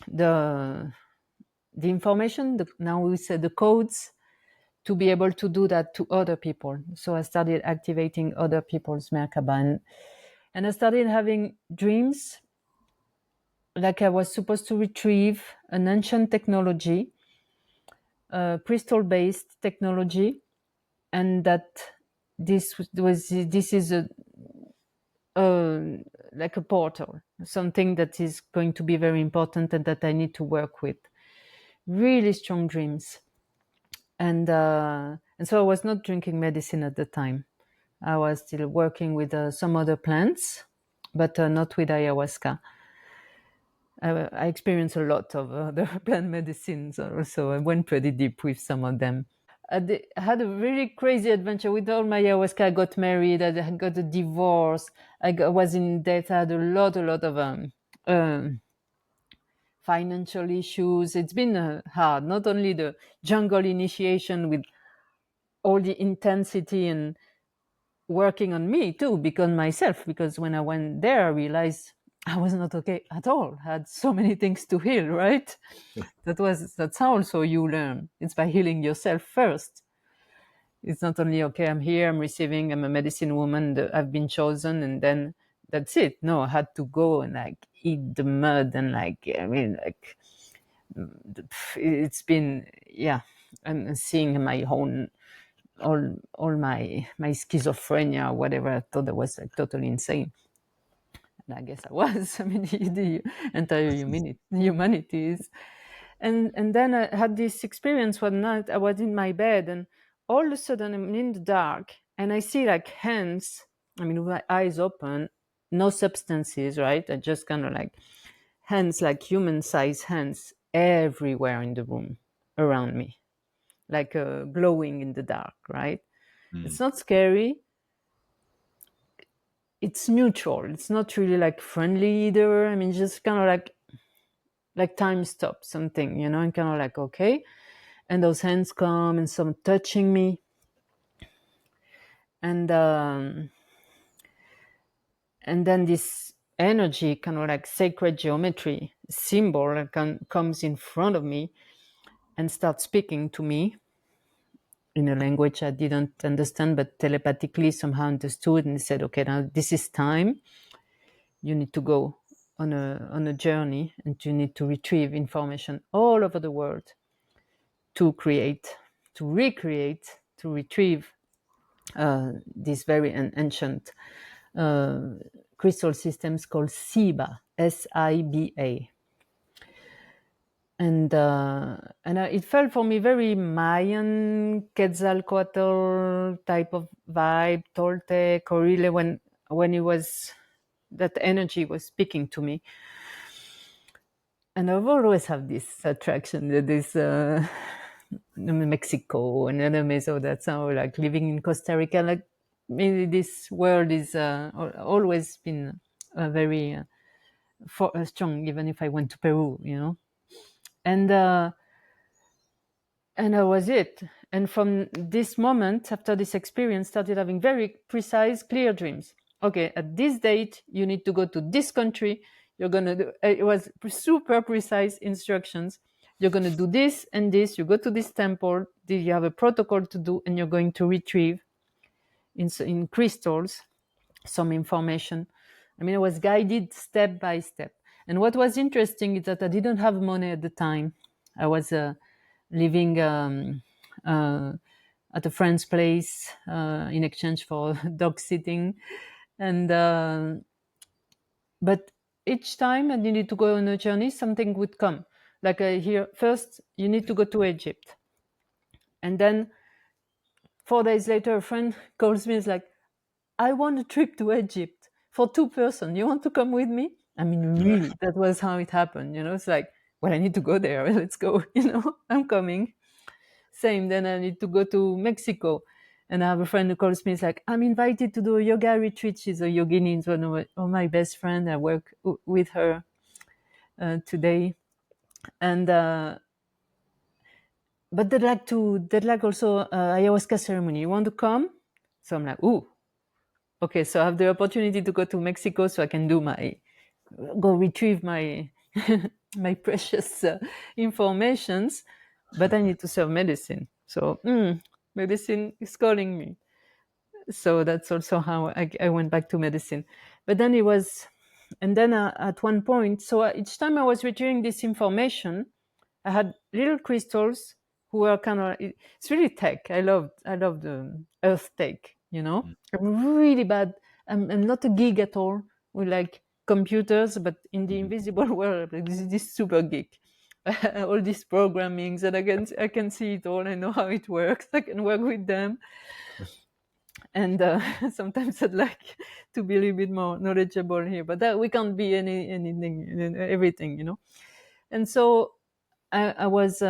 the information. Now we say the codes to be able to do that to other people. So I started activating other people's Merkaba, and I started having dreams like I was supposed to retrieve an ancient technology, crystal-based technology, and that this is like a portal, something that is going to be very important and that I need to work with. Really strong dreams, and so I was not drinking medicine at the time. I was still working with some other plants, but not with ayahuasca. I experienced a lot of other plant medicines also. I went pretty deep with some of them. I had a really crazy adventure with all my ayahuasca. I got married. I got a divorce. Was in debt. I had a lot of um, financial issues. It's been hard. Not only the jungle initiation with all the intensity and working on me too, because when I went there, I realized I was not okay at all. I had so many things to heal, right? That's how also you learn. It's by healing yourself first. It's not only okay, I'm here, I'm receiving, I'm a medicine woman, I've been chosen, and then that's it. No, I had to go and like eat the mud and like, I mean, like it's been, yeah, and seeing my own all my schizophrenia, whatever. I thought I was like totally insane, and I guess I was. I mean, the entire humanity is. And then I had this experience one night. I was in my bed, and all of a sudden I'm in the dark, and I see like hands. I mean, with my eyes open, no substances, right? I just kind of like hands, like human-sized hands, everywhere in the room around me, like glowing in the dark, right? It's Mm. not scary. It's neutral. It's not really like friendly either. I mean, just kind of like time stops something, and kind of like okay. And those hands come and some touching me, and and then this energy, kind of like sacred geometry symbol, comes in front of me and starts speaking to me in a language I didn't understand, but telepathically somehow understood, and said, "Okay, now this is time. You need to go on a journey, and you need to retrieve information all over the world to create, to recreate, to retrieve these very ancient uh, crystal systems called SIBA, SIBA." And it felt for me very Mayan, Quetzalcoatl type of vibe, Toltec, Orile, when it was that energy was speaking to me. And I've always had this attraction to this Mexico and other so that's how like living in Costa Rica. Like maybe this world is always been very strong, even if I went to Peru. And and that was it. And from this moment, after this experience, started having very precise, clear dreams. Okay, at this date, you need to go to this country. You're gonna do. It was super precise instructions. You're gonna do this and this. You go to this temple. You have a protocol to do, and you're going to retrieve in crystals some information. I mean, I was guided step by step. And what was interesting is that I didn't have money at the time. I was living at a friend's place in exchange for dog sitting, and but each time I needed to go on a journey, something would come. Like here, first you need to go to Egypt, and then 4 days later, a friend calls me. Is like, I want a trip to Egypt for 2 person. You want to come with me? I mean, Yeah. really, that was how it happened. It's like, well, I need to go there. Let's go. I'm coming. Same. Then I need to go to Mexico. And I have a friend who calls me. It's like, I'm invited to do a yoga retreat. She's a yogini. It's one of my best friends. I work with her today. And, but they'd like also ayahuasca ceremony. You want to come? So I'm like, ooh, okay. So I have the opportunity to go to Mexico so I can go retrieve my my precious informations, but I need to serve medicine. So medicine is calling me. So that's also how I went back to medicine. But then it was, and then at one point, so each time I was retrieving this information, I had little crystals who were kind of. It's really tech. I love the earth tech. Mm. I'm really bad. I'm not a geek at all with like computers, but in the Mhm. invisible world, like, this super geek. All these programmings, and I can see it all. I know how it works. I can work with them, and sometimes I'd like to be a little bit more knowledgeable here, but that we can't be anything, everything. And so I was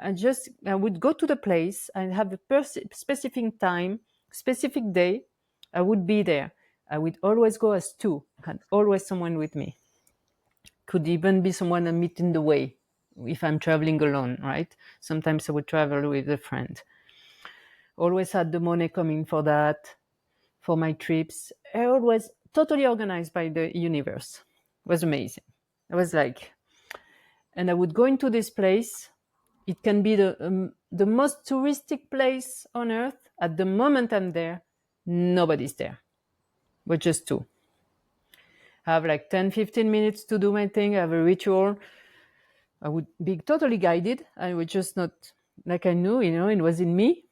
I would go to the place. I have a specific time, specific day. I would be there. I would always go as two. I had always someone with me. Could even be someone I meet in the way if I'm traveling alone, right? Sometimes I would travel with a friend. Always had the money coming for that, for my trips. I always totally organized by the universe. It was amazing. I was like, and I would go into this place. It can be the most touristic place on earth. At the moment I'm there, nobody's there. We're just two. I have like 10, 15 minutes to do my thing. I have a ritual. I would be totally guided. I would just not, like I knew, it was in me.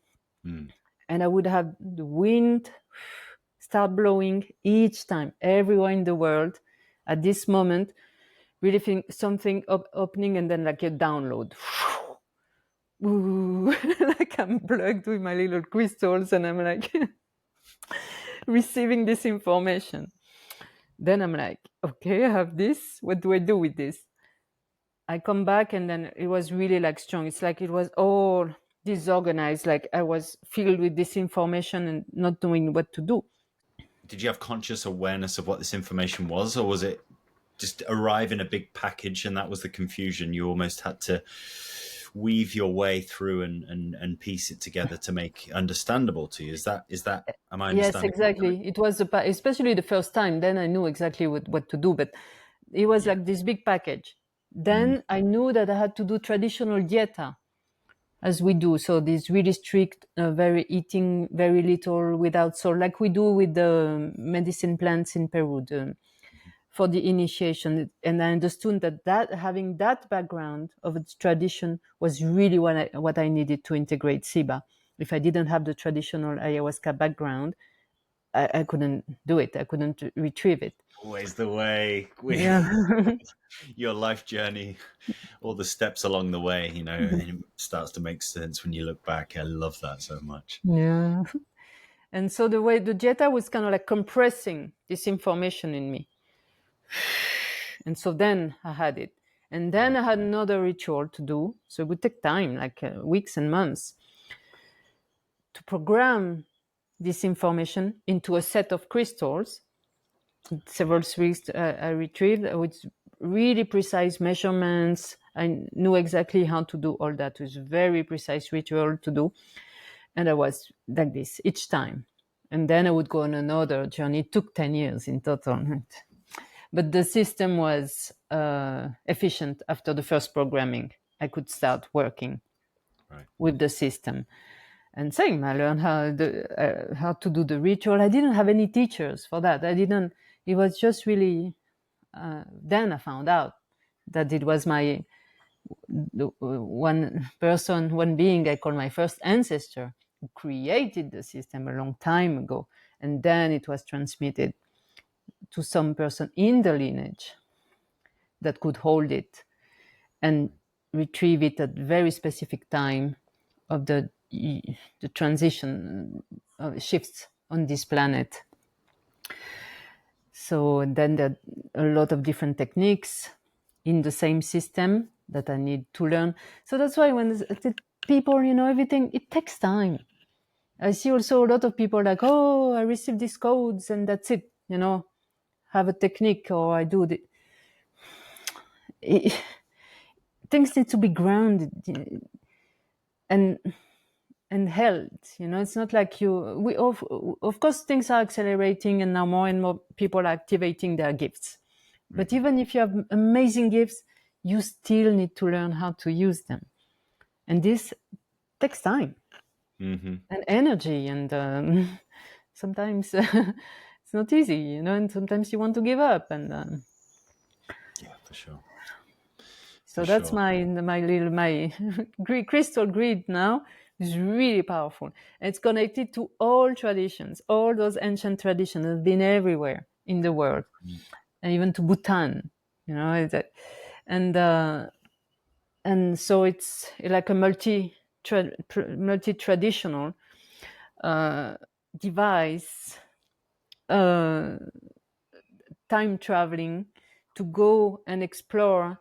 Mm. And I would have the wind start blowing each time, everywhere in the world at this moment, really think something opening and then like a download. Ooh, like I'm plugged with my little crystals and I'm like receiving this information. Then I'm like, okay, I have this. What do I do with this? I come back and then it was really like strong. It's like it was all disorganized. Like I was filled with this information and not knowing what to do. Did you have conscious awareness of what this information was, or was it just arrive in a big package and that was the confusion? You almost had to weave your way through and piece it together to make understandable to you. Is that am I Yes, understanding? exactly. It was especially the first time. Then I knew exactly what to do, but it was Yeah. like this big package. Mm. Then I knew that I had to do traditional dieta as we do. So this really strict, very eating very little without salt, like we do with the medicine plants in Peru for the initiation. And I understood that having that background of its tradition was really what I needed to integrate SIBA. If I didn't have the traditional ayahuasca background, I couldn't do it. I couldn't retrieve it. Always the way. Yeah. Your life journey, all the steps along the way, and it starts to make sense when you look back. I love that so much. Yeah. And so the way the Jetta was kind of like compressing this information in me. And so then I had it. And then I had another ritual to do. So it would take time, like weeks and months, to program this information into a set of crystals. Several weeks I retrieved with really precise measurements. I knew exactly how to do all that. It was a very precise ritual to do. And I was like this each time. And then I would go on another journey. It took 10 years in total. But the system was efficient after the first programming. I could start working Right. with the system. And same, I learned how to do the ritual. I didn't have any teachers for that. It was just really, then I found out that it was one being I call my first ancestor who created the system a long time ago. And then it was transmitted to some person in the lineage that could hold it and retrieve it at very specific time of the transition shifts on this planet. So then there are a lot of different techniques in the same system that I need to learn. So that's why when the people, everything, it takes time. I see also a lot of people like, oh, I received these codes and that's it, have a technique or I do the. It, things need to be grounded and held. It's not like of course things are accelerating and now more and more people are activating their gifts. But even if you have amazing gifts, you still need to learn how to use them. And this takes time Mm-hmm. and energy. And sometimes it's not easy, and sometimes you want to give up. And Yeah, for sure. so For that's sure. my crystal grid now is really powerful. It's connected to all traditions, all those ancient traditions that have been everywhere in the world, and even to Bhutan. And and so it's like a multi traditional device, uh, time traveling to go and explore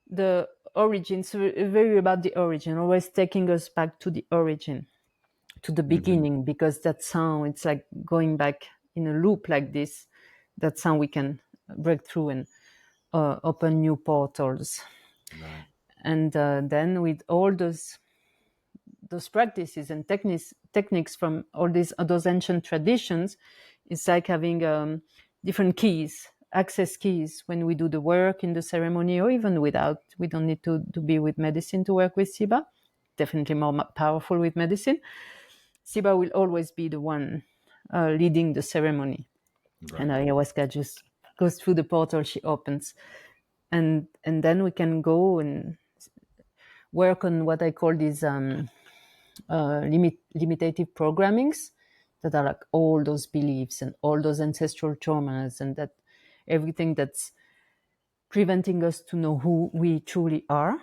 the origin. So very about the origin, always taking us back to the origin, to the beginning, because that's how it's like going back in a loop like this. That's how we can break through and open new portals. Right. And then with all those practices and techniques from all those ancient traditions, it's like having different keys, access keys, when we do the work in the ceremony, or even without. We don't need to be with medicine to work with SIBA. Definitely more powerful with medicine. SIBA will always be the one leading the ceremony, and Right. ayahuasca just goes through the portal she opens, and then we can go and work on what I call these limitative programmings, that are like all those beliefs and all those ancestral traumas, and that everything that's preventing us to know who we truly are,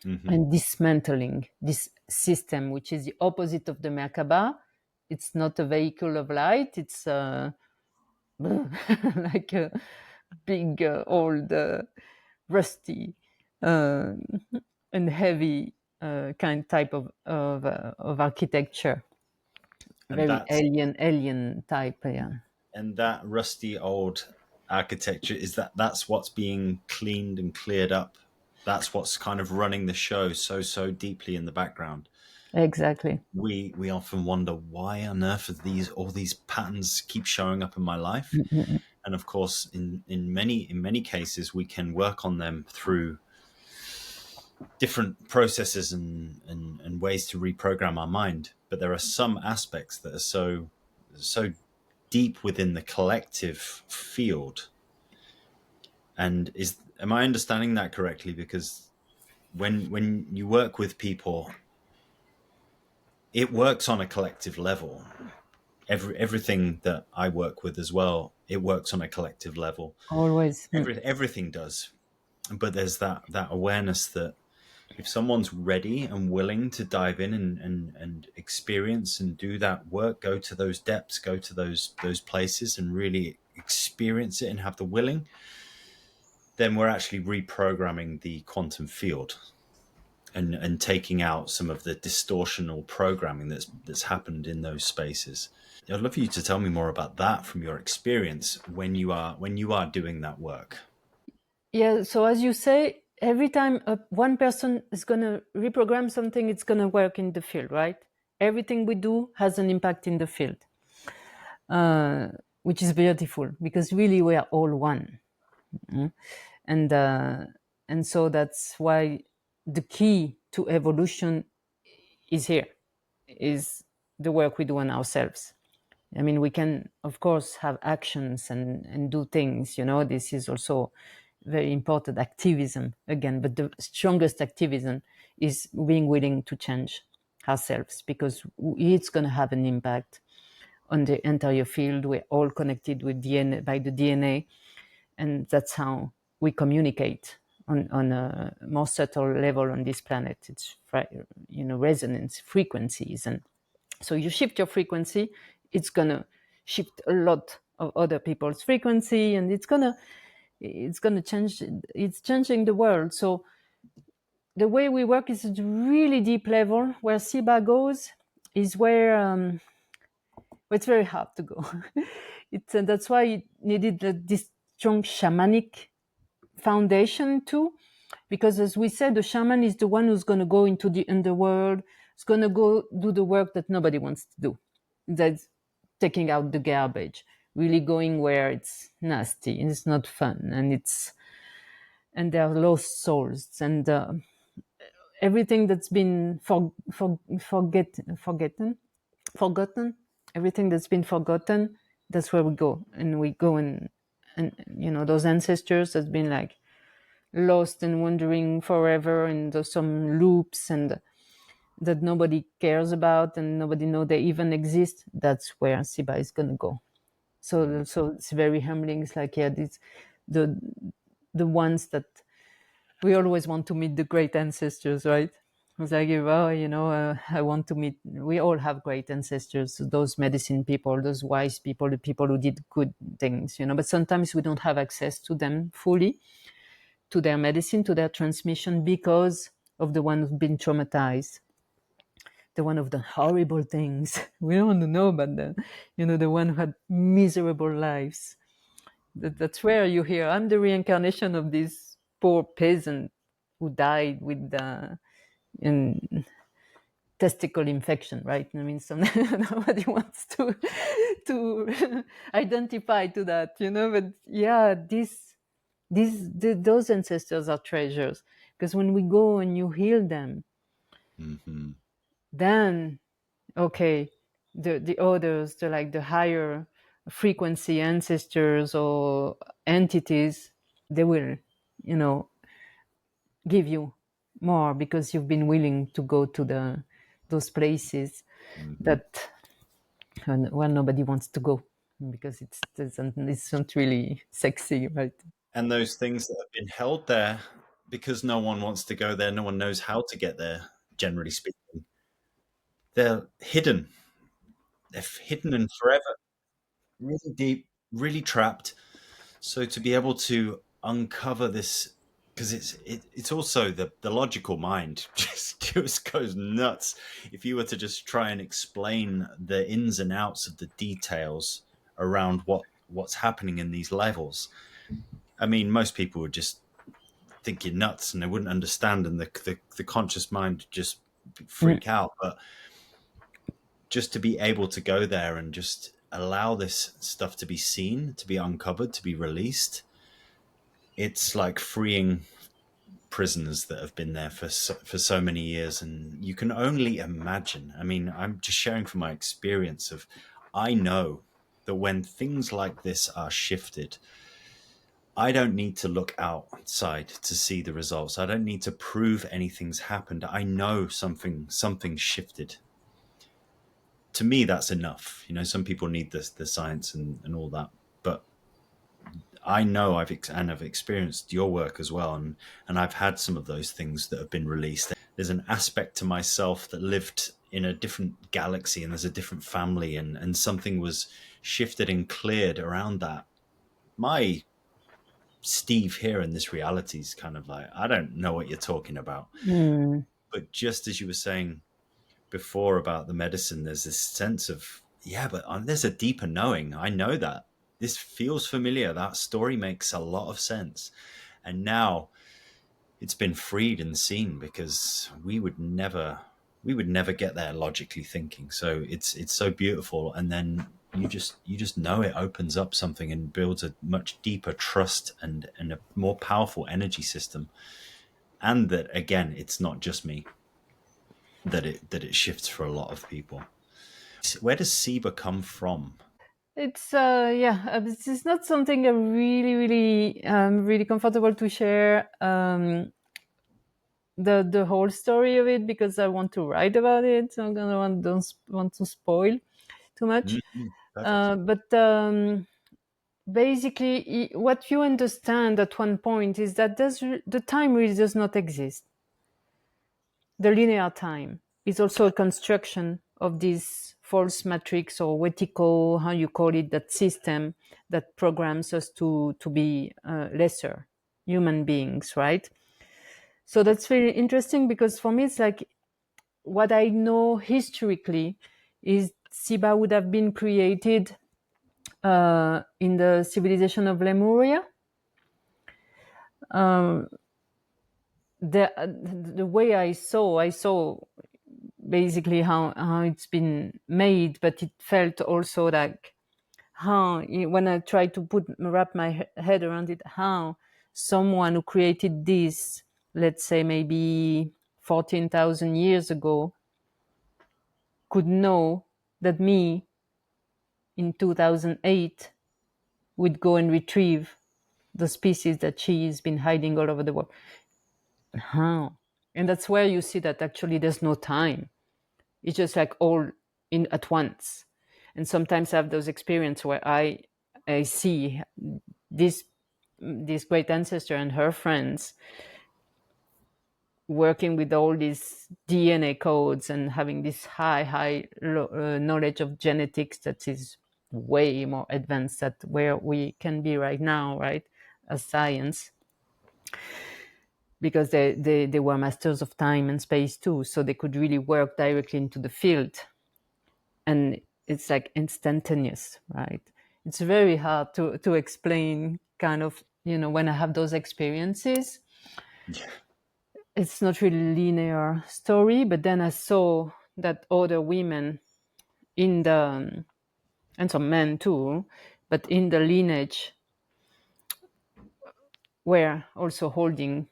and dismantling this system, which is the opposite of the Merkaba. It's not a vehicle of light. It's like a big, old, rusty, uh, and heavy kind type of architecture. And Very that's alien type. Yeah, and that rusty old architecture, is that's what's being cleaned and cleared up. That's what's kind of running the show so deeply in the background. exactly. We often wonder, why on earth are all these patterns keep showing up in my life? And of course, in many cases, we can work on them through different processes and ways to reprogram our mind. But there are some aspects that are so deep within the collective field. And am I understanding that correctly? Because when you work with people, it works on a collective level. Everything that I work with as well, it works on a collective level. Always. Everything does. But there's that awareness that if someone's ready and willing to dive in and experience and do that work, go to those depths, go to those places and really experience it and have the willing, then we're actually reprogramming the quantum field and taking out some of the distortional programming that's happened in those spaces. I'd love for you to tell me more about that from your experience when you are doing that work. Yeah. So as you say, every time one person is going to reprogram something, it's going to work in the field, right? Everything we do has an impact in the field, uh, which is beautiful, because really we are all one. and uh, and so that's why the key to evolution is here, is the work we do on ourselves. I mean, we can of course have actions and do things, this is also very important, activism again, but the strongest activism is being willing to change ourselves, because it's going to have an impact on the entire field. We're all connected with DNA, by the DNA, and that's how we communicate on a more subtle level on this planet. It's resonance frequencies, and so you shift your frequency, it's gonna shift a lot of other people's frequency, and it's gonna change. It's changing the world. So the way we work is at a really deep level. Where SIBA goes is where it's very hard to go. That's why it needed this strong shamanic foundation too, because as we said, the shaman is the one who's going to go into the underworld, is going to go do the work that nobody wants to do. That's taking out the garbage, really going where it's nasty and it's not fun, and there are lost souls, and everything that's been forgotten, everything that's been forgotten. That's where we go, and those ancestors has been like lost and wandering forever in some loops, and that nobody cares about and nobody know they even exist. That's where SIBA is going to go. So it's very humbling. It's like, yeah, the the ones that we always want to meet, the great ancestors, right? It's like, well, I want to meet. We all have great ancestors, those medicine people, those wise people, the people who did good things, But sometimes we don't have access to them fully, to their medicine, to their transmission, because of the one who's been traumatized, the one of the horrible things. We don't want to know about the one who had miserable lives. That's where you hear, I'm the reincarnation of this poor peasant who died with in testicle infection, right? I mean, nobody wants to identify to that, But yeah, those ancestors are treasures, because when we go and you heal them, Mm-hmm. then okay, the others, the higher frequency ancestors or entities, they will, you know, give you more, because you've been willing to go to those places Mm-hmm. that where nobody wants to go, because it's not really sexy, right? And those things that have been held there because no one wants to go there, no one knows how to get there, generally speaking. They're hidden. They're hidden and forever, really deep, really trapped. So to be able to uncover this, because it's also the logical mind just goes nuts if you were to just try and explain the ins and outs of the details around what's happening in these levels. I mean, most people would just think you're nuts and they wouldn't understand, and the conscious mind would just Mm. freak out. But just to be able to go there and just allow this stuff to be seen, to be uncovered, to be released, it's like freeing prisoners that have been there for so many years. And you can only imagine. I mean, I'm just sharing from my experience of, I know that when things like this are shifted, I don't need to look outside to see the results. I don't need to prove anything's happened. I know something shifted. To me, that's enough. Some people need the science and all that, but I know I've experienced your work as well, and I've had some of those things that have been released. There's an aspect to myself that lived in a different galaxy, and there's a different family, and something was shifted and cleared around that. My Steve here in this reality is kind of like, I don't know what you're talking about. Mm. But just as you were saying before about the medicine, there's this sense of, yeah, but there's a deeper knowing. I know that. This feels familiar. That story makes a lot of sense. And now it's been freed and seen, because we would never get there logically thinking. So it's so beautiful. And then you just know it opens up something and builds a much deeper trust and a more powerful energy system. And that, again, it's not just me, that it shifts for a lot of people. Where does SIBA come from? It's yeah, this is not something I'm really comfortable to share, the whole story of it, because I want to write about it. So I'm gonna don't want to spoil too much. Mm-hmm. Perfect. But basically, what you understand at one point is that the time really does not exist. The linear time is also a construction of this false matrix, or wetico, how you call it, that system that programs us to be lesser human beings, right? So that's very interesting, because for me, it's like, what I know historically is SIBA would have been created in the civilization of Lemuria. Um, the way I saw basically how it's been made, but it felt also like how, when I tried to wrap my head around it, how someone who created this, let's say maybe 14,000 years ago, could know that me in 2008 would go and retrieve the species that she's been hiding all over the world. How? And that's where you see that actually there's no time. It's just like all in at once. And sometimes I have those experiences where I see this this great ancestor and her friends working with all these DNA codes and having this high knowledge of genetics that is way more advanced than where we can be right now, right? As science. because they were masters of time and space too, so they could really work directly into the field, and it's like instantaneous, right? It's very hard to explain, kind of, when I have those experiences. Yeah. It's not really linear story, but then I saw that other women in the, and some men too, but in the lineage were also holding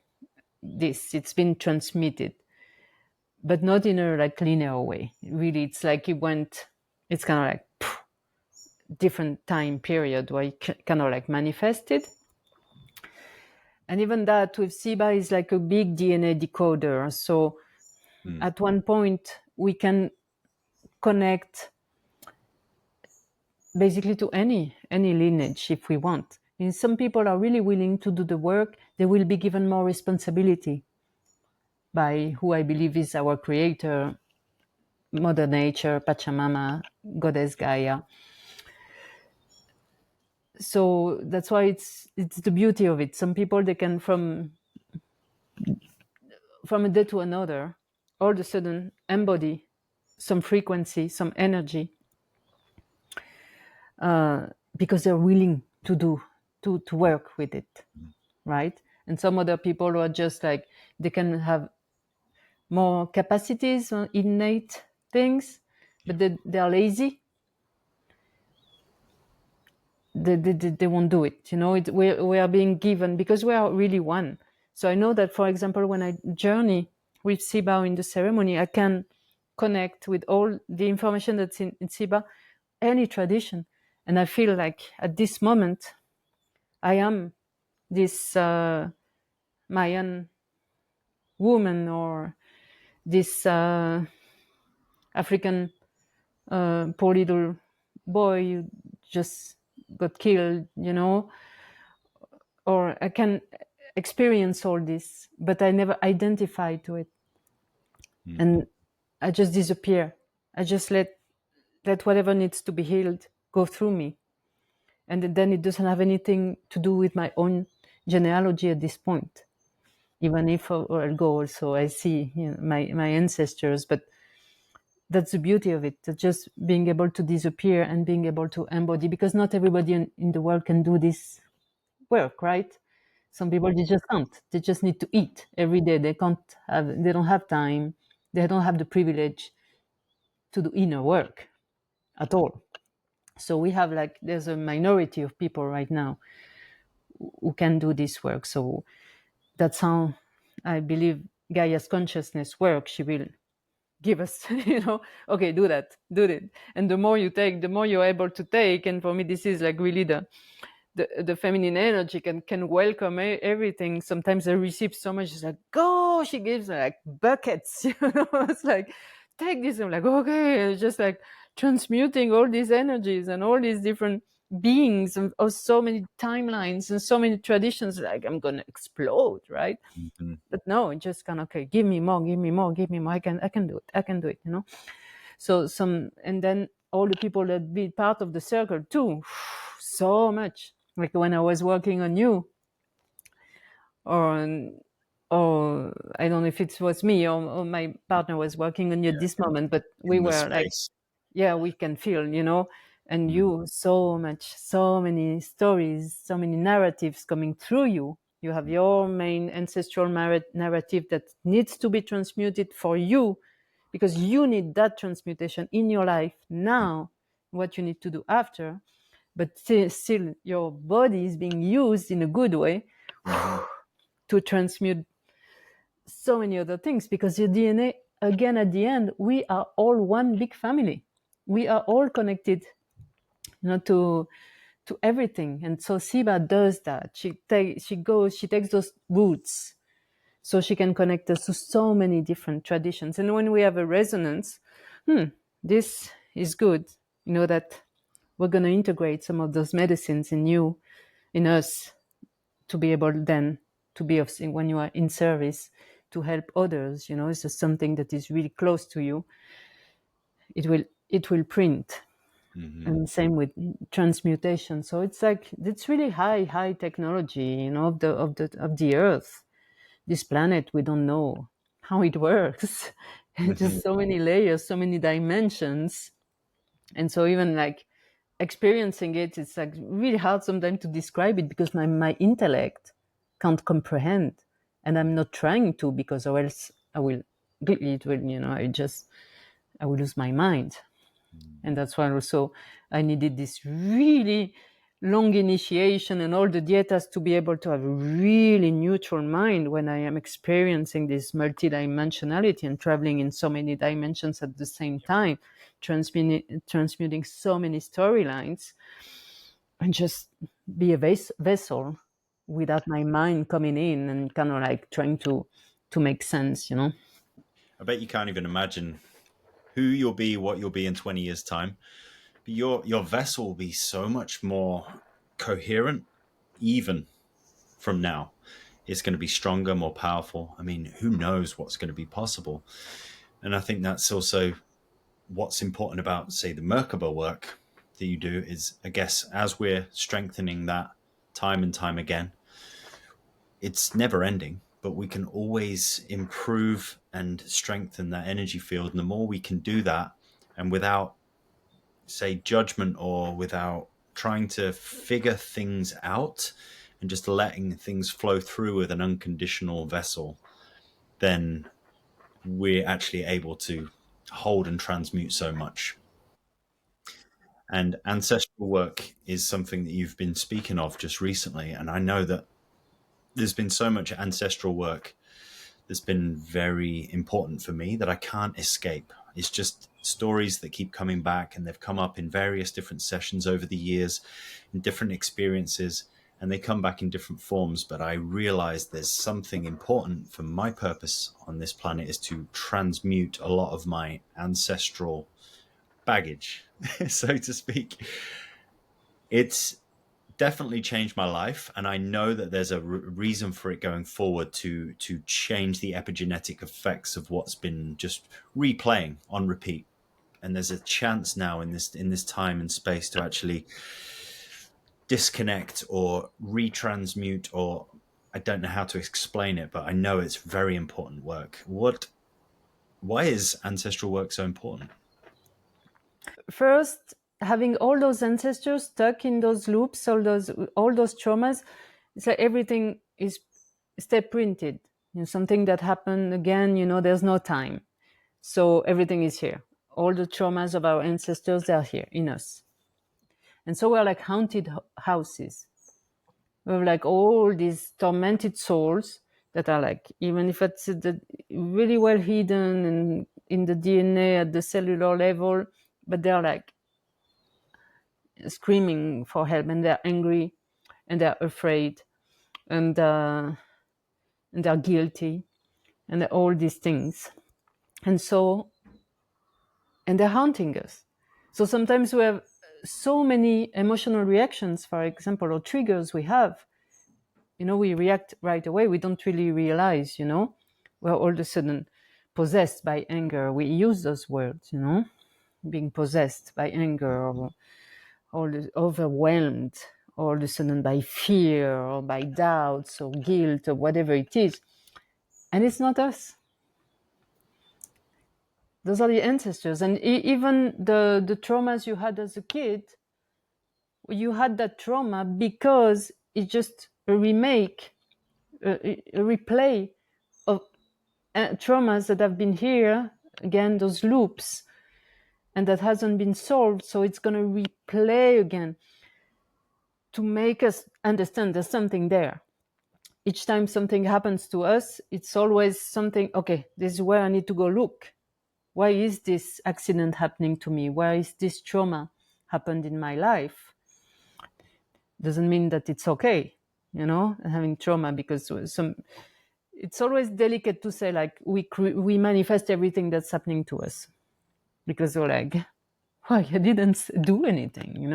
this. It's been transmitted, but not in a like linear way. Really, it's like it went. It's kind of like different time period where it kind of like manifested. And even that with SIBA is like a big DNA decoder. So Mm. at one point we can connect basically to any lineage if we want. And some people are really willing to do the work. They will be given more responsibility by who I believe is our creator, Mother Nature, Pachamama, Goddess Gaia. So that's why it's the beauty of it. Some people, they can from a day to another, all of a sudden embody some frequency, some energy, because they're willing to do to work with it, right? And some other people are just like, they can have more capacities, innate things, Yeah. but they are lazy. They won't do it. We are being given, because we are really one. So I know that, for example, when I journey with SIBA in the ceremony, I can connect with all the information that's in SIBA, any tradition. And I feel like at this moment, I am this Mayan woman, or this African poor little boy who just got killed, or I can experience all this, but I never identify to it. Mm-hmm. And I just disappear. I just let whatever needs to be healed go through me. And then it doesn't have anything to do with my own genealogy at this point. Even if I'll go also, I see my ancestors, but that's the beauty of it, just being able to disappear and being able to embody, because not everybody in the world can do this work, right? Some people, they just can't. They just need to eat every day. They don't have time. They don't have the privilege to do inner work at all. So we have like, there's a minority of people right now who can do this work. So that's how I believe Gaia's consciousness works. She will give us, okay, do that, do it. And the more you take, the more you're able to take. And for me, this is like really the feminine energy can welcome everything. Sometimes I receive so much, it's like, oh, she gives like buckets, it's like, take this. I'm like, okay, it's just like transmuting all these energies and all these different beings of so many timelines and so many traditions. Like, I'm gonna explode, right? Mm-hmm. But no, it just kind of, okay, give me more, give me more, give me more. I can do it. I can do it. So and then all the people that be part of the circle too, so much. Like when I was working on you, or or I don't know if it was me, or my partner was working on you at Yeah. this moment, but we In the were like, space. yeah, we can feel, and Mm-hmm. you, so much, so many stories, so many narratives coming through you. You have your main ancestral narrative that needs to be transmuted for you, because you need that transmutation in your life now. What you need to do after, but still your body is being used in a good way Mm-hmm. to transmute so many other things, because your DNA, again, at the end, we are all one big family. We are all connected, to everything. And so SIBA does that. She takes those roots, so she can connect us to so many different traditions. And when we have a resonance, this is good. That we're going to integrate some of those medicines in us, to be able then to be of, when you are in service, to help others. It's just something that is really close to you. It will print. Hmm. And same with transmutation. So it's like it's really high technology, of the earth, this planet. We don't know how it works. Hmm. Just so many layers, so many dimensions. And so even like experiencing it, it's like really hard sometimes to describe it, because my intellect can't comprehend. And I'm not trying to, because or else it will, I will lose my mind. And that's why also I needed this really long initiation and all the dietas to be able to have a really neutral mind when I am experiencing this multidimensionality and traveling in so many dimensions at the same time, transmuting so many storylines, and just be a vessel without my mind coming in and kind of like trying to make sense. I bet you can't even imagine who you'll be, what you'll be in 20 years' time. But your vessel will be so much more coherent, even from now. It's going to be stronger, more powerful. I mean, who knows what's going to be possible? And I think that's also what's important about, say, the Merkaba work that you do is, I guess, as we're strengthening that time and time again, it's never ending, but we can always improve and strengthen that energy field. And the more we can do that, and without, say, judgment or without trying to figure things out and just letting things flow through with an unconditional vessel, then we're actually able to hold and transmute so much. And ancestral work is something that you've been speaking of just recently. And I know that there's been so much ancestral work that's been very important for me that I can't escape. It's just stories that keep coming back, and they've come up in various different sessions over the years, in different experiences, and they come back in different forms. But I realize there's something important for my purpose on this planet is to transmute a lot of my ancestral baggage, so to speak. It's definitely changed my life, and I know that there's a reason for it going forward to change the epigenetic effects of what's been just replaying on repeat. And there's a chance now in this time and space to actually disconnect or retransmute, or I don't know how to explain it, but I know it's very important work. Why is ancestral work so important? First, having all those ancestors stuck in those loops, all those traumas, it's like everything is step printed. Something that happened again. There's no time, so everything is here. All the traumas of our ancestors, they are here in us, and so we're like haunted houses. We have like all these tormented souls that are like, even if it's really well hidden and in the DNA at the cellular level, but they're like screaming for help, and they're angry, and they're afraid, and they're guilty, and all these things. And so, and they're haunting us. So sometimes we have so many emotional reactions, for example, or triggers we have. We react right away. We don't really realize, we're all of a sudden possessed by anger. We use those words, being possessed by anger, or overwhelmed all of a sudden by fear or by doubts or guilt or whatever it is. And it's not us. Those are the ancestors. And even the traumas you had as a kid, you had that trauma because it's just a remake, a replay of traumas that have been here, again, those loops, and that hasn't been solved. So it's going to replay again to make us understand there's something there. Each time something happens to us, it's always something, okay, this is where I need to go look. Why is this accident happening to me? Why is this trauma happened in my life? Doesn't mean that it's okay, having trauma, because it's always delicate to say like we manifest everything that's happening to us, because we're like, why, I didn't do anything.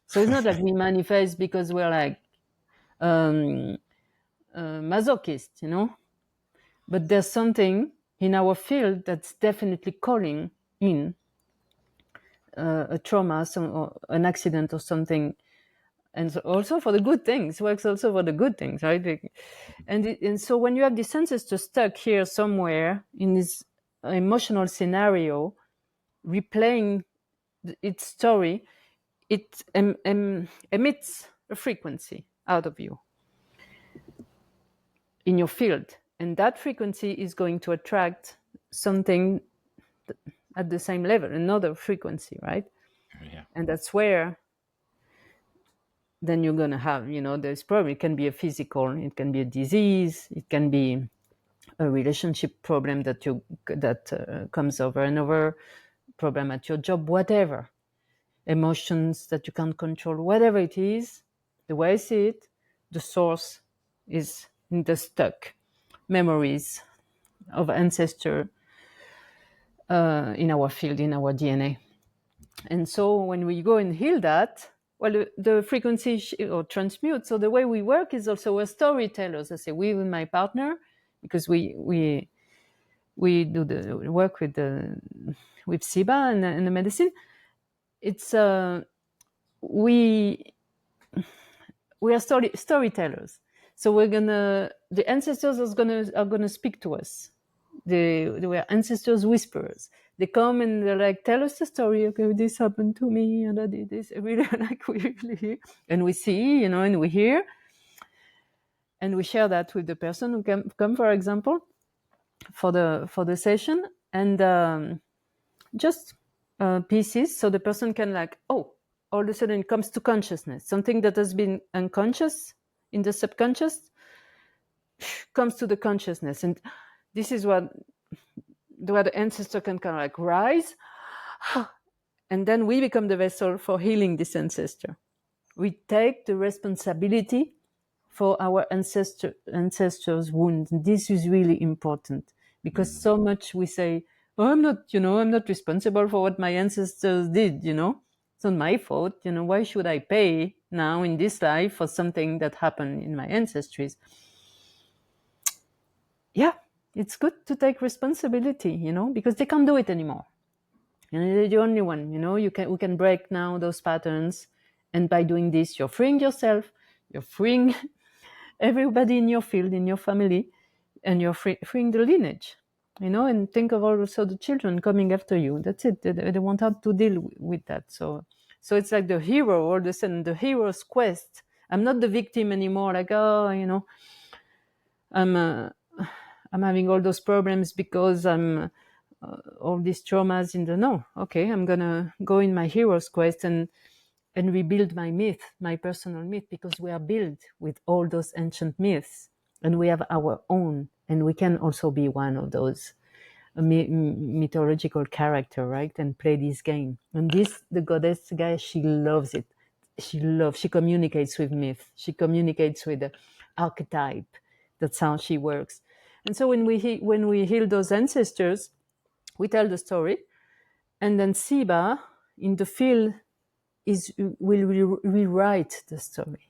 So it's not like we manifest because we're like masochist. But there's something in our field that's definitely calling in a trauma, or an accident or something, and also for the good things, works also for the good things, right? And so when you have this ancestor stuck here somewhere in this emotional scenario, replaying its story, it emits a frequency out of you in your field, and that frequency is going to attract something at the same level, another frequency, right? Yeah. And that's where then you're going to have, there's problem. It can be a physical, it can be a disease, it can be a relationship problem that comes over and over, problem at your job, whatever, emotions that you can't control, whatever it is. The way I see it, the source is in the stuck memories of ancestor in our field, in our DNA. And so when we go and heal that, well, the frequency or transmute. So the way we work is also we're storytellers. I say we with my partner, because we do the work with SIBA and the medicine. It's we are storytellers. So the ancestors are gonna speak to us. They were ancestors whisperers. They come and they're like, tell us the story. Okay, this happened to me, and I did this. Really, like we really hear, and we see, and we hear, and we share that with the person who come, for example, for the session, and just pieces, so the person can like, oh, all of a sudden it comes to consciousness. Something that has been unconscious in the subconscious comes to the consciousness, and this is where the ancestor can kind of like rise, and then we become the vessel for healing this ancestor. We take the responsibility for our ancestors' wounds. This is really important, because so much we say, oh, I'm not responsible for what my ancestors did, It's not my fault, why should I pay now in this life for something that happened in my ancestries? Yeah, it's good to take responsibility, because they can't do it anymore. They're the only one, we can break now those patterns. And by doing this, you're freeing yourself, you're freeing everybody in your field, in your family, and you're freeing the lineage, and think of also the children coming after you. That's it. They won't have to deal with that. So it's like the hero, all of a sudden, the hero's quest. I'm not the victim anymore, like, oh, I'm having all those problems because I'm all these traumas in the no. Okay, I'm gonna go in my hero's quest and rebuild my myth, my personal myth, because we are built with all those ancient myths, and we have our own, and we can also be one of those mythological character, right? And play this game. And the goddess Gaia, she loves it. She communicates with myth. She communicates with the archetype. That's how she works. And so when we heal those ancestors, we tell the story, and then SIBA in the field will rewrite the story.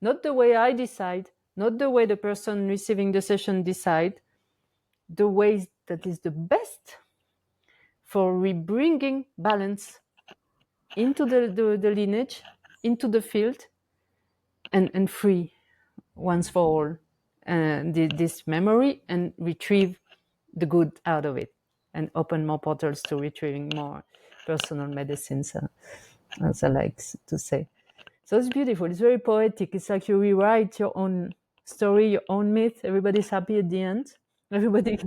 Not the way I decide, not the way the person receiving the session decide, the way that is the best for rebringing balance into the lineage, into the field, and free once for all this memory, and retrieve the good out of it, and open more portals to retrieving more personal medicines, as I like to say. So it's beautiful. It's very poetic. It's like you rewrite your own story, your own myth. Everybody's happy at the end. Everybody.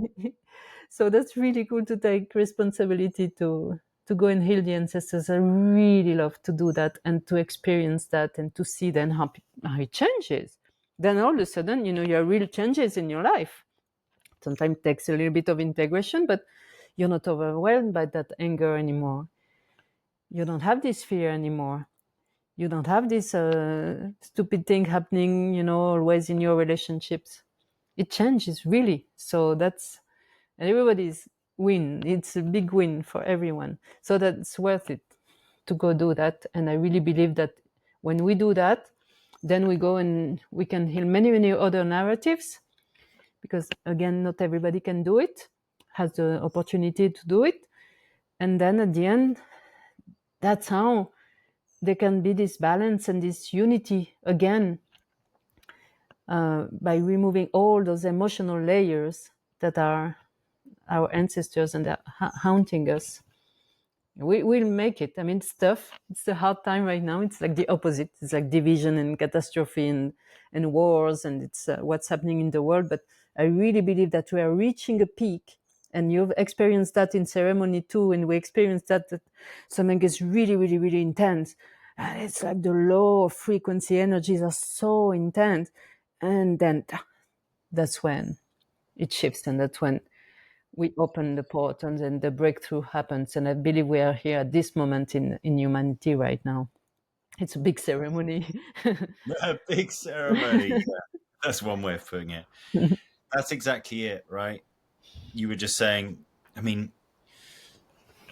So that's really cool to take responsibility to go and heal the ancestors. I really love to do that, and to experience that, and to see then how it changes. Then all of a sudden, you have real changes in your life. Sometimes it takes a little bit of integration, but you're not overwhelmed by that anger anymore. You don't have this fear anymore. You don't have this stupid thing happening, always in your relationships. It changes, really. So and everybody's win. It's a big win for everyone. So that's worth it to go do that. And I really believe that when we do that, then we go and we can heal many, many other narratives, because again, not everybody can do it, has the opportunity to do it. And then at the end, that's how there can be this balance and this unity again, by removing all those emotional layers that are our ancestors and are haunting us. We'll make it. I mean, it's tough. It's a hard time right now. It's like the opposite. It's like division and catastrophe and wars, and it's what's happening in the world. But I really believe that we are reaching a peak, and you've experienced that in ceremony too, and we experienced that something gets really, really, really intense. And it's like the low frequency energies are so intense. And then that's when it shifts, and that's when we open the portals and the breakthrough happens. And I believe we are here at this moment in humanity right now. It's a big ceremony. A big ceremony. Yeah, that's one way of putting it. That's exactly it, right? You were just saying, I mean,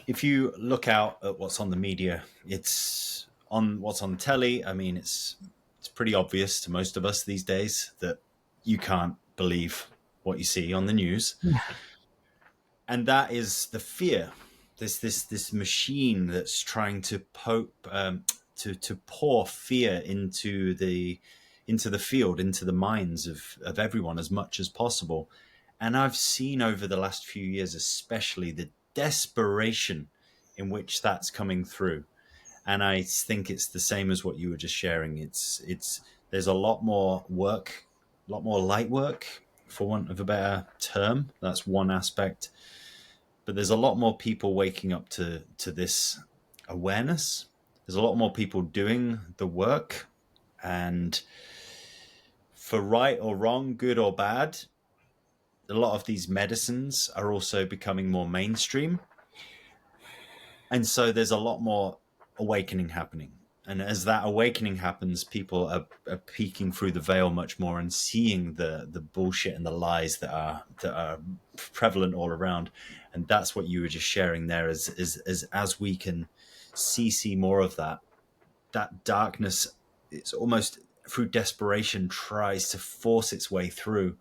if you look out at what's on the media, it's on what's on telly. I mean, it's pretty obvious to most of us these days that you can't believe what you see on the news. And that is the fear. This machine that's trying to to pour fear into the field, into the minds of everyone as much as possible. And I've seen over the last few years, especially, the desperation in which that's coming through. And I think it's the same as what you were just sharing. It's there's a lot more work, a lot more light work, for want of a better term. That's one aspect. But there's a lot more people waking up to this awareness. There's a lot more people doing the work. And for right or wrong, good or bad, a lot of these medicines are also becoming more mainstream. And so there's a lot more awakening happening. And as that awakening happens, people are peeking through the veil much more and seeing the bullshit and the lies that are prevalent all around. And that's what you were just sharing there. As we can see more of that darkness, it's almost through desperation tries to force its way through.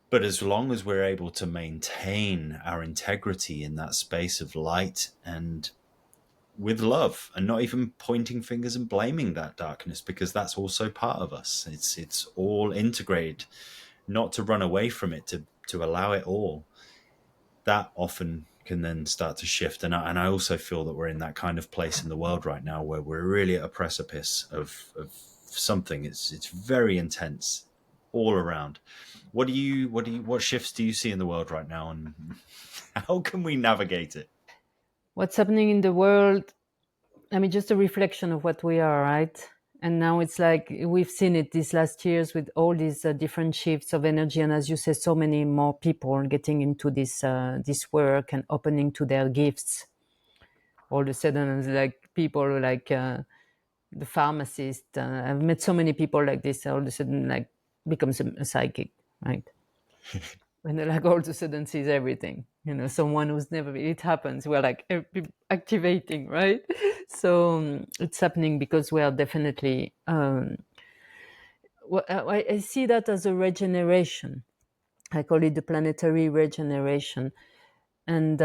But as long as we're able to maintain our integrity in that space of light and with love, and not even pointing fingers and blaming that darkness, because that's also part of us. It's all integrated, not to run away from it, to allow it all. That often can then start to shift. And I also feel that we're in that kind of place in the world right now where we're really at a precipice of something. It's very intense all around. What shifts do you see in the world right now, and how can we navigate it? What's happening in the world? I mean, just a reflection of what we are, right? And now it's like we've seen it these last years with all these different shifts of energy, and as you say, so many more people getting into this work and opening to their gifts. All of a sudden, it's like people like the pharmacist. I've met so many people like this. All of a sudden, like becomes a psychic, right? And then like all of a sudden sees everything. Someone who's never, it happens. We're like activating, right? So it's happening because we are definitely, I see that as a regeneration. I call it the planetary regeneration. And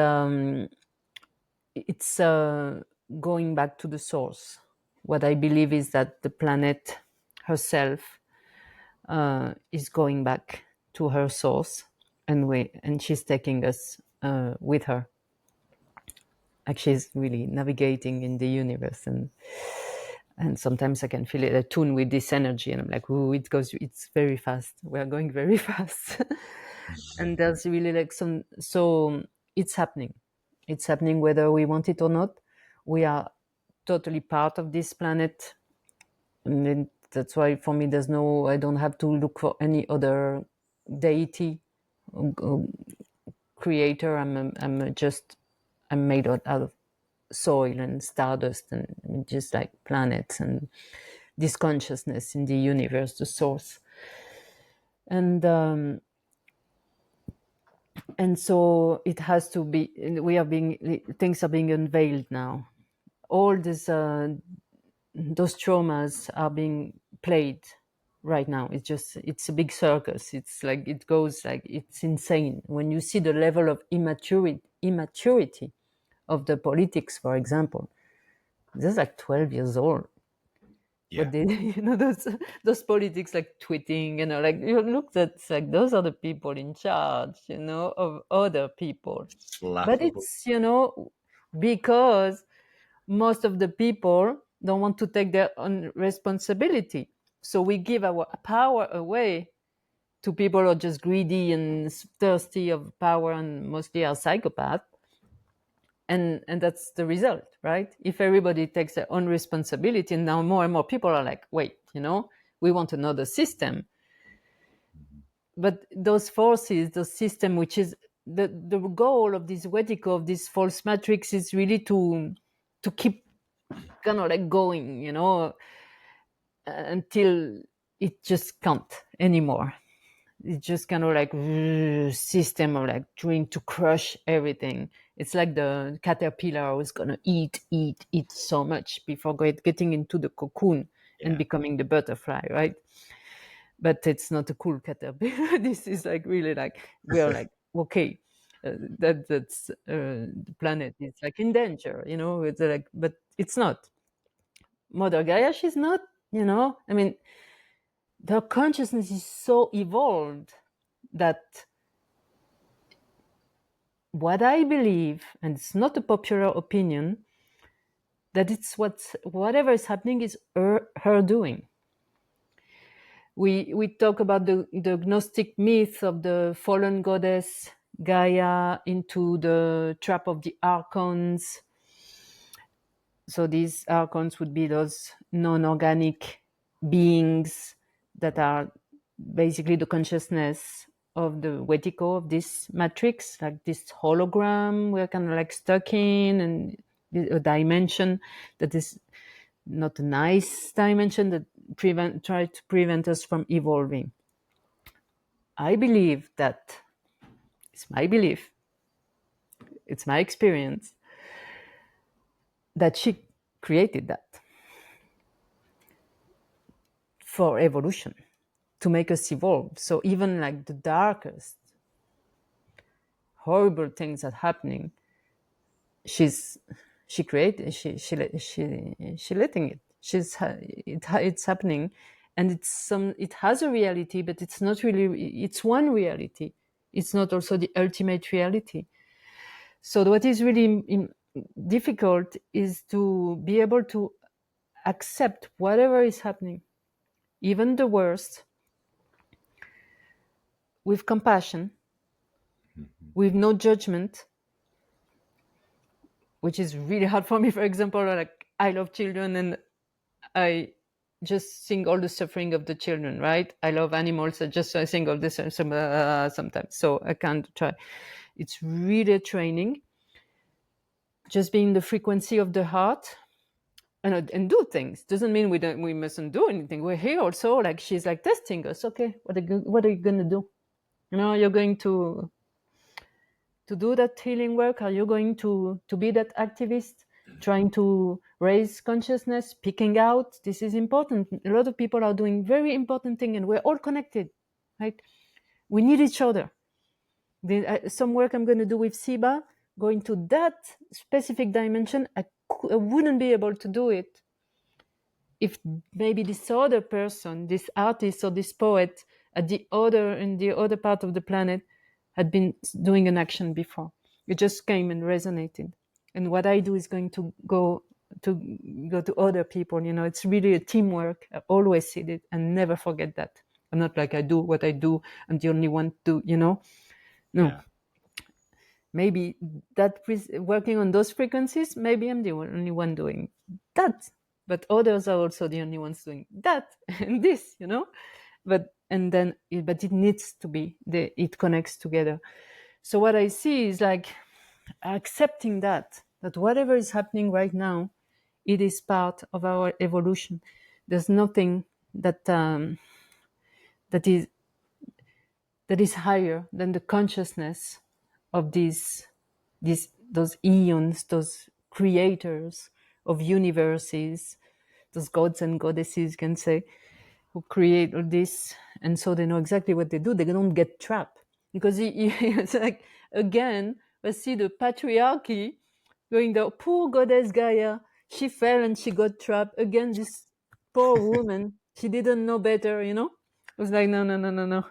it's going back to the source. What I believe is that the planet herself is going back to her source, and she's taking us with her. Like she's really navigating in the universe, and sometimes I can feel it attuned with this energy, and I'm like, "Ooh, it's very fast. We are going very fast." And there's really like so it's happening. It's happening whether we want it or not. We are totally part of this planet, and then that's why for me I don't have to look for any other deity, creator. I'm made out of soil and stardust, and just like planets and this consciousness in the universe, the source. And so it has to be. Things are being unveiled now. All those traumas are being played right now. It's a big circus. It's like it goes like it's insane when you see the level of immaturity of the politics, for example. They're like 12 years old. Yeah. But they, those politics like tweeting, like you look, that's like those are the people in charge, of other people. It's But laughable. it's, because most of the people don't want to take their own responsibility. So we give our power away to people who are just greedy and thirsty of power and mostly are psychopaths. And that's the result, right? If everybody takes their own responsibility, and now more and more people are like, wait, we want another system. But those forces, the system, which is the goal of this Wetico, of this false matrix, is really to keep kind of like going, until it just can't anymore. It's just kind of like system of like trying to crush everything. It's like the caterpillar who's gonna eat so much before getting into the cocoon and Yeah. becoming the butterfly, right? But it's not a cool caterpillar. This is like really like we're like okay, that's the planet is like in danger, It's like, but it's not. Mother Gaia, she's not. I mean, their consciousness is so evolved that what I believe, and it's not a popular opinion, that it's whatever is happening is her doing. We talk about the Gnostic myth of the fallen goddess Gaia into the trap of the archons. So these archons would be those non-organic beings that are basically the consciousness of the Wetico, of this matrix, like this hologram we're kind of like stuck in, and a dimension that is not a nice dimension that try to prevent us from evolving. I believe that it's my belief, it's my experience that she created that for evolution, to make us evolve. So even like the darkest horrible things are happening, she's she created she letting it. It's happening, and it has a reality, but it's not really. It's one reality. It's not also the ultimate reality. So what is really difficult is to be able to accept whatever is happening, even the worst, with compassion, with no judgment, which is really hard for me. For example, like I love children and I just think all the suffering of the children, right? I love animals. I think of this sometimes. So I can't try. It's really a training. Just being the frequency of the heart and do things doesn't mean we mustn't do anything. We're here also. Like she's like testing us. Okay, what are you gonna do? You're going to do that healing work? Are you going to be that activist, trying to raise consciousness, picking out? This is important. A lot of people are doing very important things, and we're all connected, right? We need each other. Some work I'm going to do with SIBA, going to that specific dimension, I wouldn't be able to do it if maybe this other person, this artist or this poet in the other part of the planet had been doing an action before. It just came and resonated. And what I do is going to go to other people. It's really a teamwork. I always see it and never forget that. I'm not like I do what I do. I'm the only one to, No. Yeah. Maybe working on those frequencies, maybe I'm the only one doing that, but others are also the only ones doing that and this, but it needs to be it connects together. So what I see is like accepting that whatever is happening right now, it is part of our evolution. There's nothing that is higher than the consciousness of those eons, those creators of universes, those gods and goddesses, can say, who create all this. And so they know exactly what they do. They don't get trapped. Because it's like, again, I see the patriarchy going, the poor goddess Gaia. She fell and she got trapped again. This poor woman, she didn't know better, you know. I was like, no, no, no, no, no.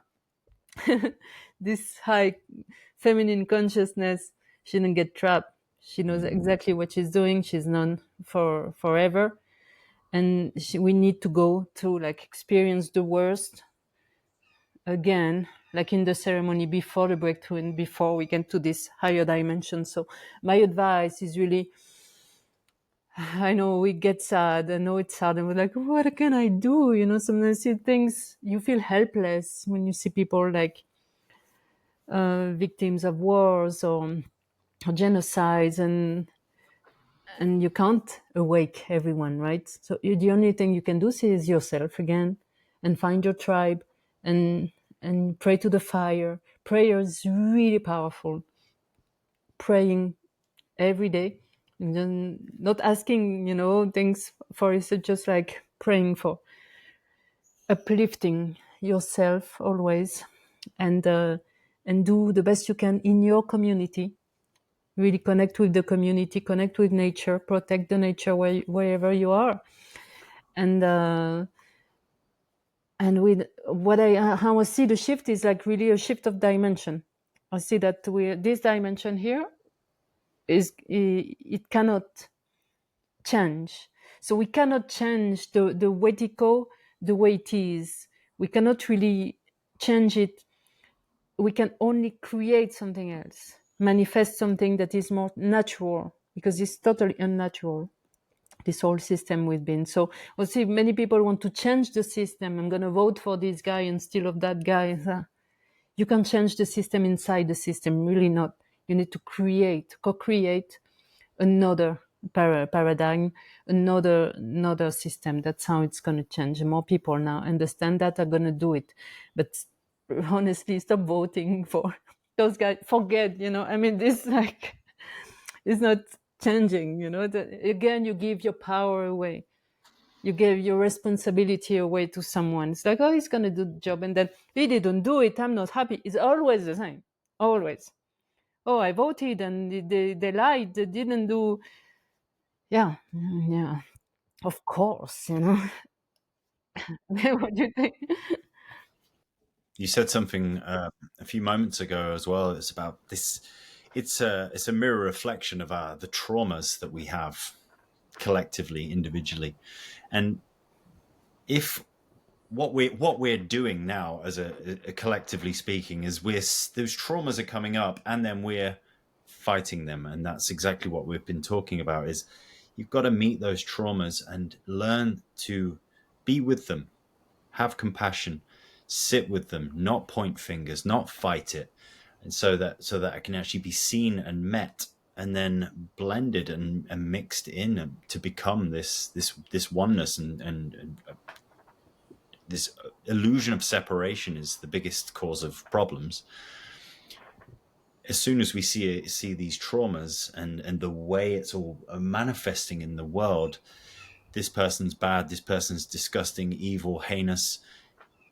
This high feminine consciousness, she didn't get trapped. She knows exactly what she's doing. She's known for forever, and we need to go through, like, experience the worst again, like in the ceremony before the breakthrough and before we get to this higher dimension. So my advice is really, I know we get sad, I know it's sad, and we're like, what can I do? You know, sometimes you things, you feel helpless when you see people like victims of wars or genocides, and you can't awake everyone, right? So the only thing you can do is yourself again, and find your tribe, and pray to the fire. Prayer is really powerful. Praying every day, and then not asking, you know, things for it, just like praying for uplifting yourself always, and do the best you can in your community. Really connect with the community, connect with nature, protect the nature wherever you are. And with what how I see the shift is like really a shift of dimension. I see that this dimension here is, it cannot change. So we cannot change the Wetico the way it is. We cannot really change it. We can only create something else, manifest something that is more natural, because it's totally unnatural, this whole system we've been. So we'll see, many people want to change the system. I'm going to vote for this guy instead of that guy. You can change the system inside the system, really not. You need to co-create another paradigm, another system. That's how it's going to change. More people now understand that, are going to do it. But honestly, stop voting for those guys. Forget, you know, I mean, this, like, it's not changing, you know. Again, you give your power away. You give your responsibility away to someone. It's like, oh, he's going to do the job. And then he didn't do it. I'm not happy. It's always the same. Always. Oh, I voted and they lied. They didn't do. Yeah. Yeah. Of course, you know. What do you think? You said something a few moments ago as well. It's about this. It's a mirror reflection of the traumas that we have collectively, individually, and if what we're doing now as a collectively speaking is those traumas are coming up, and then we're fighting them, and that's exactly what we've been talking about. Is you've got to meet those traumas and learn to be with them, have compassion, sit with them, not point fingers, not fight it, and so that it can actually be seen and met, and then blended and mixed in to become this oneness, and this illusion of separation is the biggest cause of problems. As soon as we see these traumas and the way it's all manifesting in the world, this person's bad, this person's disgusting, evil, heinous,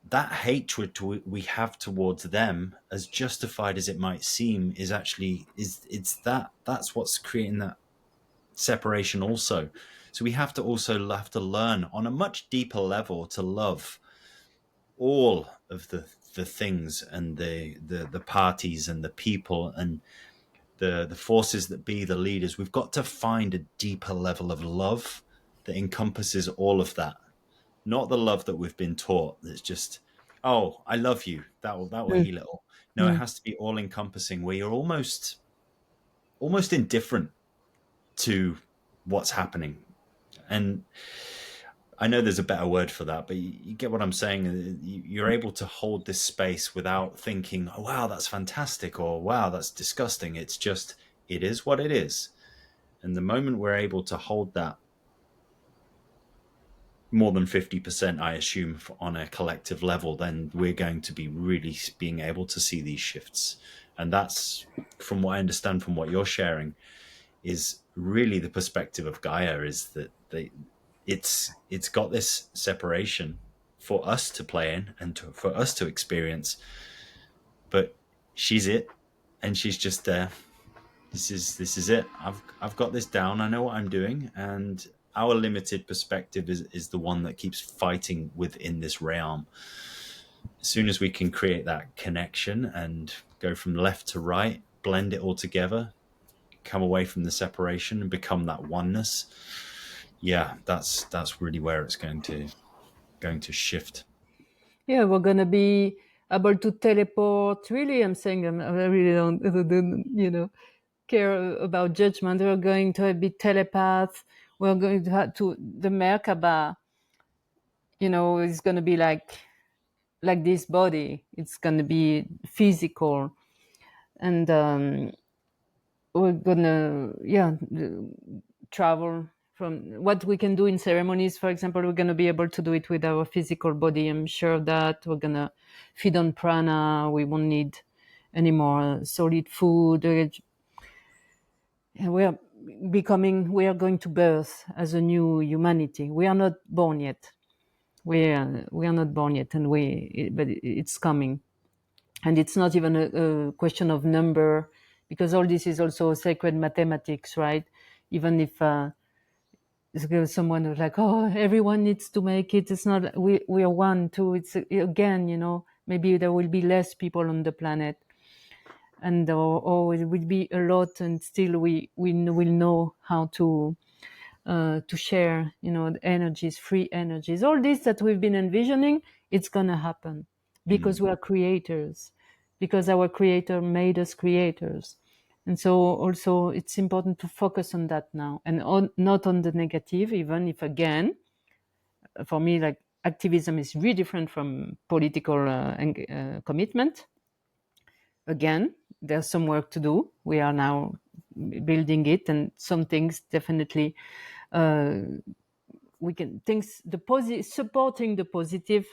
that hatred we have towards them, as justified as it might seem, is actually that's what's creating that separation also. So we have to learn on a much deeper level to love all of the things and the parties and the people and the forces that be, the leaders. We've got to find a deeper level of love that encompasses all of that, not the love that we've been taught that's just, oh, I love you, that will Mm, heal it all. No, it mm, has to be all encompassing, where you're almost indifferent to what's happening. And I know there's a better word for that, but you get what I'm saying. You're able to hold this space without thinking, oh, wow, that's fantastic, or wow, that's disgusting. It's just, it is what it is. And the moment we're able to hold that more than 50%, I assume, on a collective level, then we're going to be really being able to see these shifts. And that's, from what I understand from what you're sharing, is really the perspective of Gaia, is that it's got this separation for us to play in and for us to experience, but she's it, and she's just there. This is it. I've got this down. I know what I'm doing, and our limited perspective is the one that keeps fighting within this realm. As soon as we can create that connection and go from left to right, blend it all together, come away from the separation and become that oneness, yeah, that's really where it's going to shift. Yeah, we're gonna be able to teleport. Really, I'm saying I really don't, care about judgment. We're going to be telepaths. We're going to have to the Merkaba. Is going to be like this body. It's going to be physical, and we're gonna travel from what we can do in ceremonies. For example, we're gonna be able to do it with our physical body. I'm sure of that. We're gonna feed on prana. We won't need any more solid food. And we are going to birth as a new humanity. We are not born yet. We are not born yet, but it's coming. And it's not even a question of number, because all this is also sacred mathematics, right? Even if someone was like, oh, everyone needs to make it, it's not, we are one too. It's again, maybe there will be less people on the planet, and or it will be a lot, and still we will know how to share, the energies, free energies, all this that we've been envisioning. It's gonna happen because we are creators, because our creator made us creators. And so also it's important to focus on that now, and not on the negative, even if, again, for me, like, activism is really different from political commitment. Again, there's some work to do. We are now building it, and some things definitely we can things the positive, supporting the positive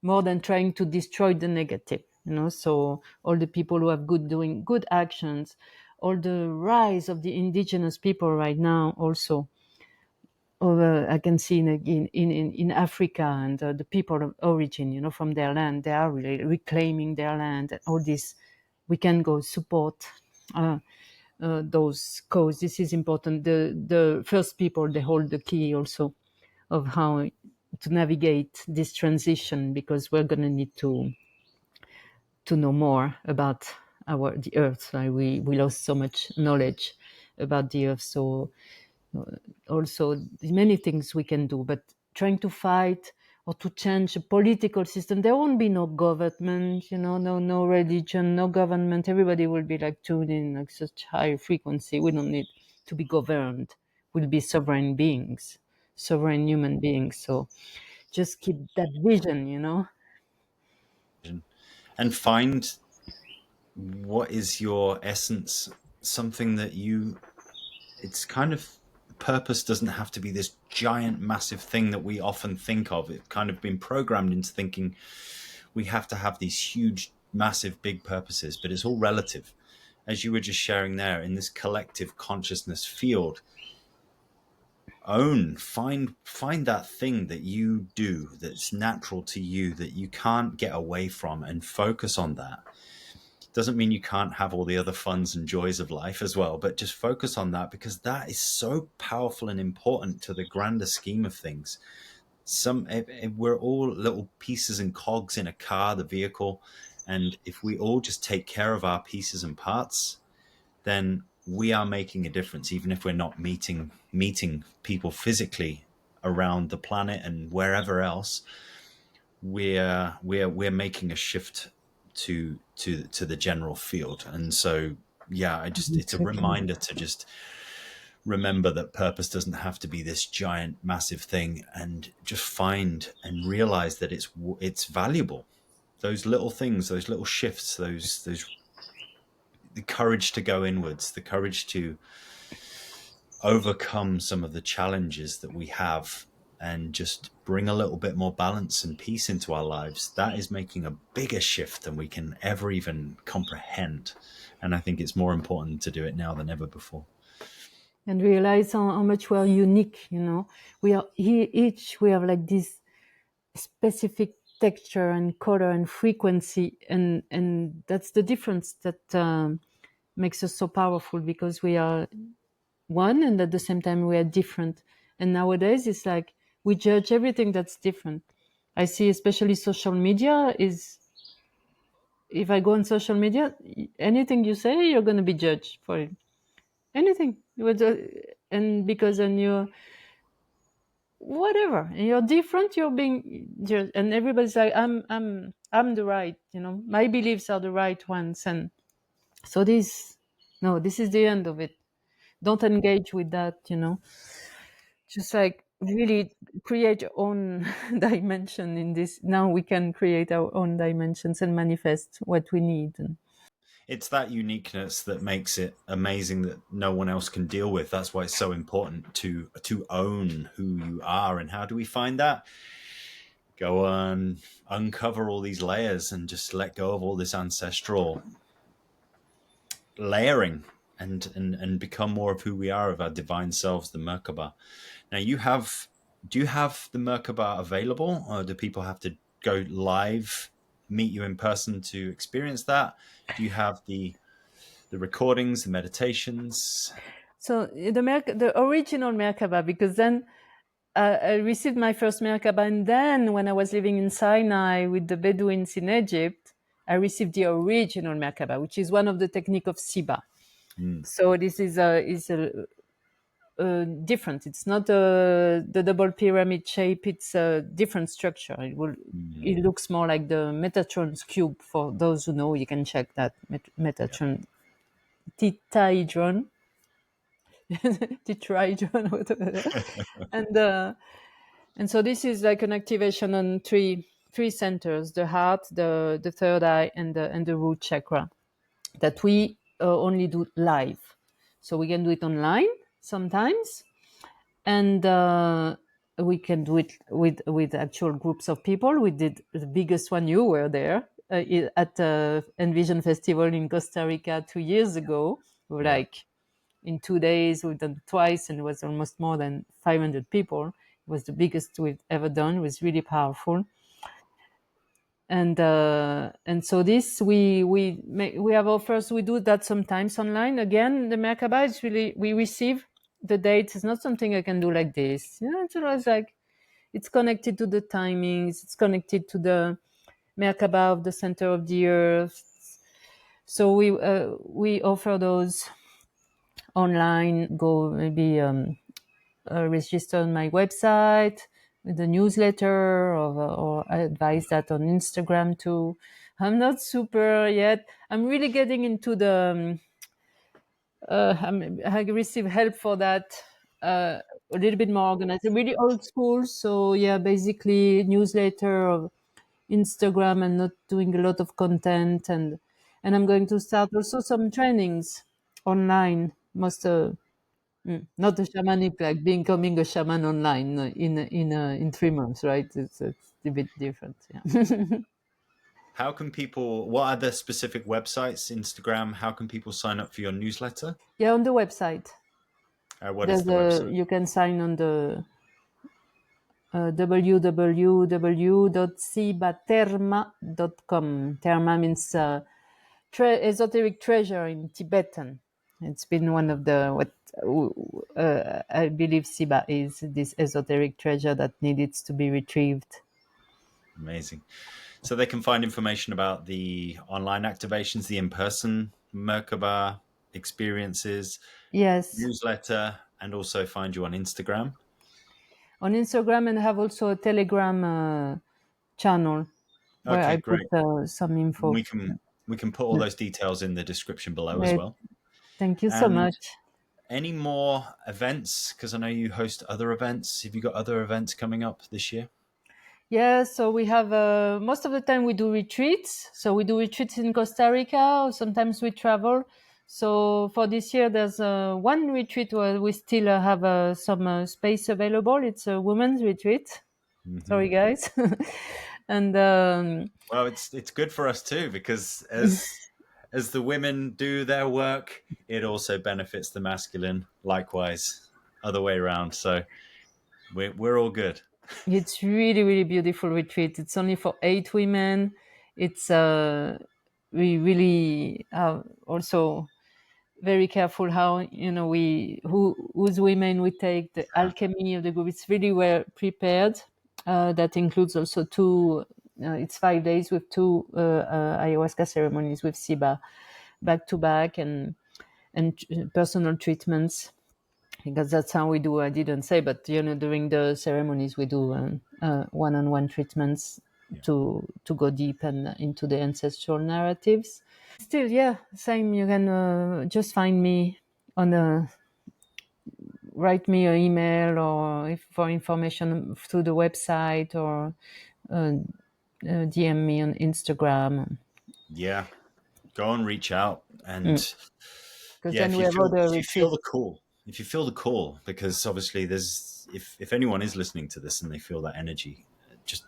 more than trying to destroy the negative. So all the people who have doing good actions, all the rise of the indigenous people right now, also, I can see in Africa, and the people of origin, from their land, they are really reclaiming their land. All this, we can go support those causes. This is important. The first people, they hold the key also of how to navigate this transition, because we're going to need to know more about the earth. Right? We lost so much knowledge about the earth. So also many things we can do, but trying to fight or to change a political system, there won't be no government, no religion, no government. Everybody will be like tuned in like such high frequency. We don't need to be governed. We'll be sovereign beings, sovereign human beings. So just keep that vision. And find what is your essence, something that it's kind of, purpose doesn't have to be this giant massive thing that we often think of. It's kind of been programmed into thinking we have to have these huge, massive, big purposes, but it's all relative. As you were just sharing there, in this collective consciousness field, find that thing that you do that's natural to you, that you can't get away from, and focus on that. Doesn't mean you can't have all the other funs and joys of life as well, but just focus on that, because that is so powerful and important to the grander scheme of things. We're all little pieces and cogs in a car, the vehicle, and if we all just take care of our pieces and parts, then we are making a difference, even if we're not meeting people physically around the planet and wherever else. We're making a shift to the general field. And so, yeah, it's a reminder to just remember that purpose doesn't have to be this giant, massive thing, and just find and realize that it's valuable. Those little things, those little shifts, those the courage to go inwards, the courage to overcome some of the challenges that we have, and just bring a little bit more balance and peace into our lives. That is making a bigger shift than we can ever even comprehend. And I think it's more important to do it now than ever before. And realize how much we are unique. We are each, we have like this specific texture and color and frequency, and that's the difference that makes us so powerful, because we are one, and at the same time we are different. And nowadays it's like we judge everything that's different. I see, especially social media is, if I go on social media, anything you say, you're going to be judged for it. Anything. And because then you're whatever, and you're different, you're being judged. And everybody's like, I'm the right, my beliefs are the right ones. And so no, this is the end of it. Don't engage with that. Just like really create your own dimension in this. Now we can create our own dimensions and manifest what we need. And It's that uniqueness that makes it amazing that no one else can deal with. That's why it's so important to own who you are. And how do we find that? Go on, uncover all these layers and just let go of all this ancestral layering and become more of who we are, of our divine selves, the Merkaba. Now do you have the Merkaba available, or do people have to go live, meet you in person to experience that? Do you have the recordings, the meditations? so the original Merkaba, because then I received my first Merkaba, and then when I was living in Sinai with the Bedouins in Egypt, I received the original Merkaba, which is one of the technique of SIBA. So this is different. It's not the double pyramid shape. It's a different structure. It looks more like the Metatron's cube. For those who know, you can check that Metatron, tetrahedron, tetrahedron, whatever. And so this is like an activation on three centers: the heart, the third eye, and the root chakra, that we only do live. So we can do it online sometimes, and we can do it with actual groups of people. We did the biggest one. You were there at Envision Festival in Costa Rica 2 years ago. We were Yeah. like, in 2 days we've done twice, and it was almost more than 500 people. It was the biggest we've ever done. It was really powerful. And so this we have offers. We do that sometimes online. Again, the Merkaba is really, we receive the dates. It's not something I can do like this. It's always like, it's connected to the timings. It's connected to the Merkaba of the center of the earth. So we offer those online. Go maybe register on my website with a newsletter, or I advise that on Instagram too. I'm not super yet. I'm really getting into the. I receive help for that. A little bit more organized. Really old school. So yeah, basically newsletter or Instagram, and not doing a lot of content. And I'm going to start also some trainings online. Not a shamanic, like becoming a shaman online in 3 months, right? It's a bit different. Yeah. How can people, what are the specific websites, Instagram? How can people sign up for your newsletter? Yeah, on the website. What is the website? You can sign on the www.sibaterma.com. Terma means esoteric treasure in Tibetan. It's been one of the what I believe SIBA is, this esoteric treasure that needed to be retrieved. Amazing. So they can find information about the online activations, the in-person Merkaba experiences, Yes, newsletter, and also find you on Instagram. on Instagram, and have also a Telegram channel where Okay, I put great. some info. We can put all Yeah. those details in the description below as Great. well. Thank you so And much. any more events? Because I know you host other events. Have you got other events coming up this year? Yeah, so we have most of the time we do retreats. So we do retreats in Costa Rica, or sometimes we travel. So for this year, there's one retreat where we still have some space available. It's a women's retreat. Sorry, guys. And Well, it's good for us too, because as the women do their work, it also benefits the masculine. Likewise, other way around. So we're all good. it's really, really beautiful retreat. It's only for 8 women. It's we really also very careful how, whose women we take, the alchemy of the group. It's really well prepared. That includes also two. It's 5 days with two ayahuasca ceremonies with SIBA, back to back, and personal treatments, because that's how we do. I didn't say, but during the ceremonies we do one-on-one treatments Yeah. to go deep and into the ancestral narratives. Still, yeah, same. You can just find me on a write me an email, or if for information through the website, or DM me on Instagram. Yeah. Go and reach out, and Because yeah, then we have other if you feel retreats. the call, because obviously there's, if anyone is listening to this and they feel that energy, just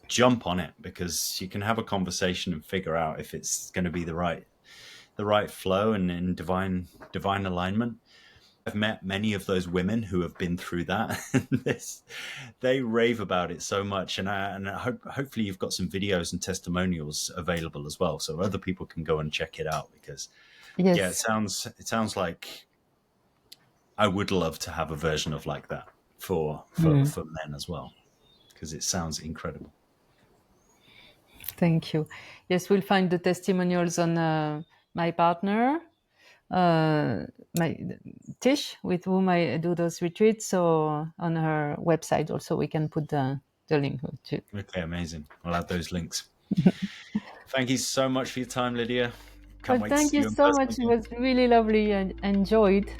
jump on it, because you can have a conversation and figure out if it's going to be the right flow and in divine alignment. I've met many of those women who have been through that. They rave about it so much, and hopefully you've got some videos and testimonials available as well, so other people can go and check it out. Because yeah, Yes. it sounds like I would love to have a version of like that for men as well, because it sounds incredible. Thank you. Yes, we'll find the testimonials on my partner, my Tish, with whom I do those retreats. So on her website also we can put the link to. Okay, amazing. I'll add those links. Thank you so much for your time, Lydia. Can't Well, wait to thank see you you in so person much. It again. was really lovely and enjoyed.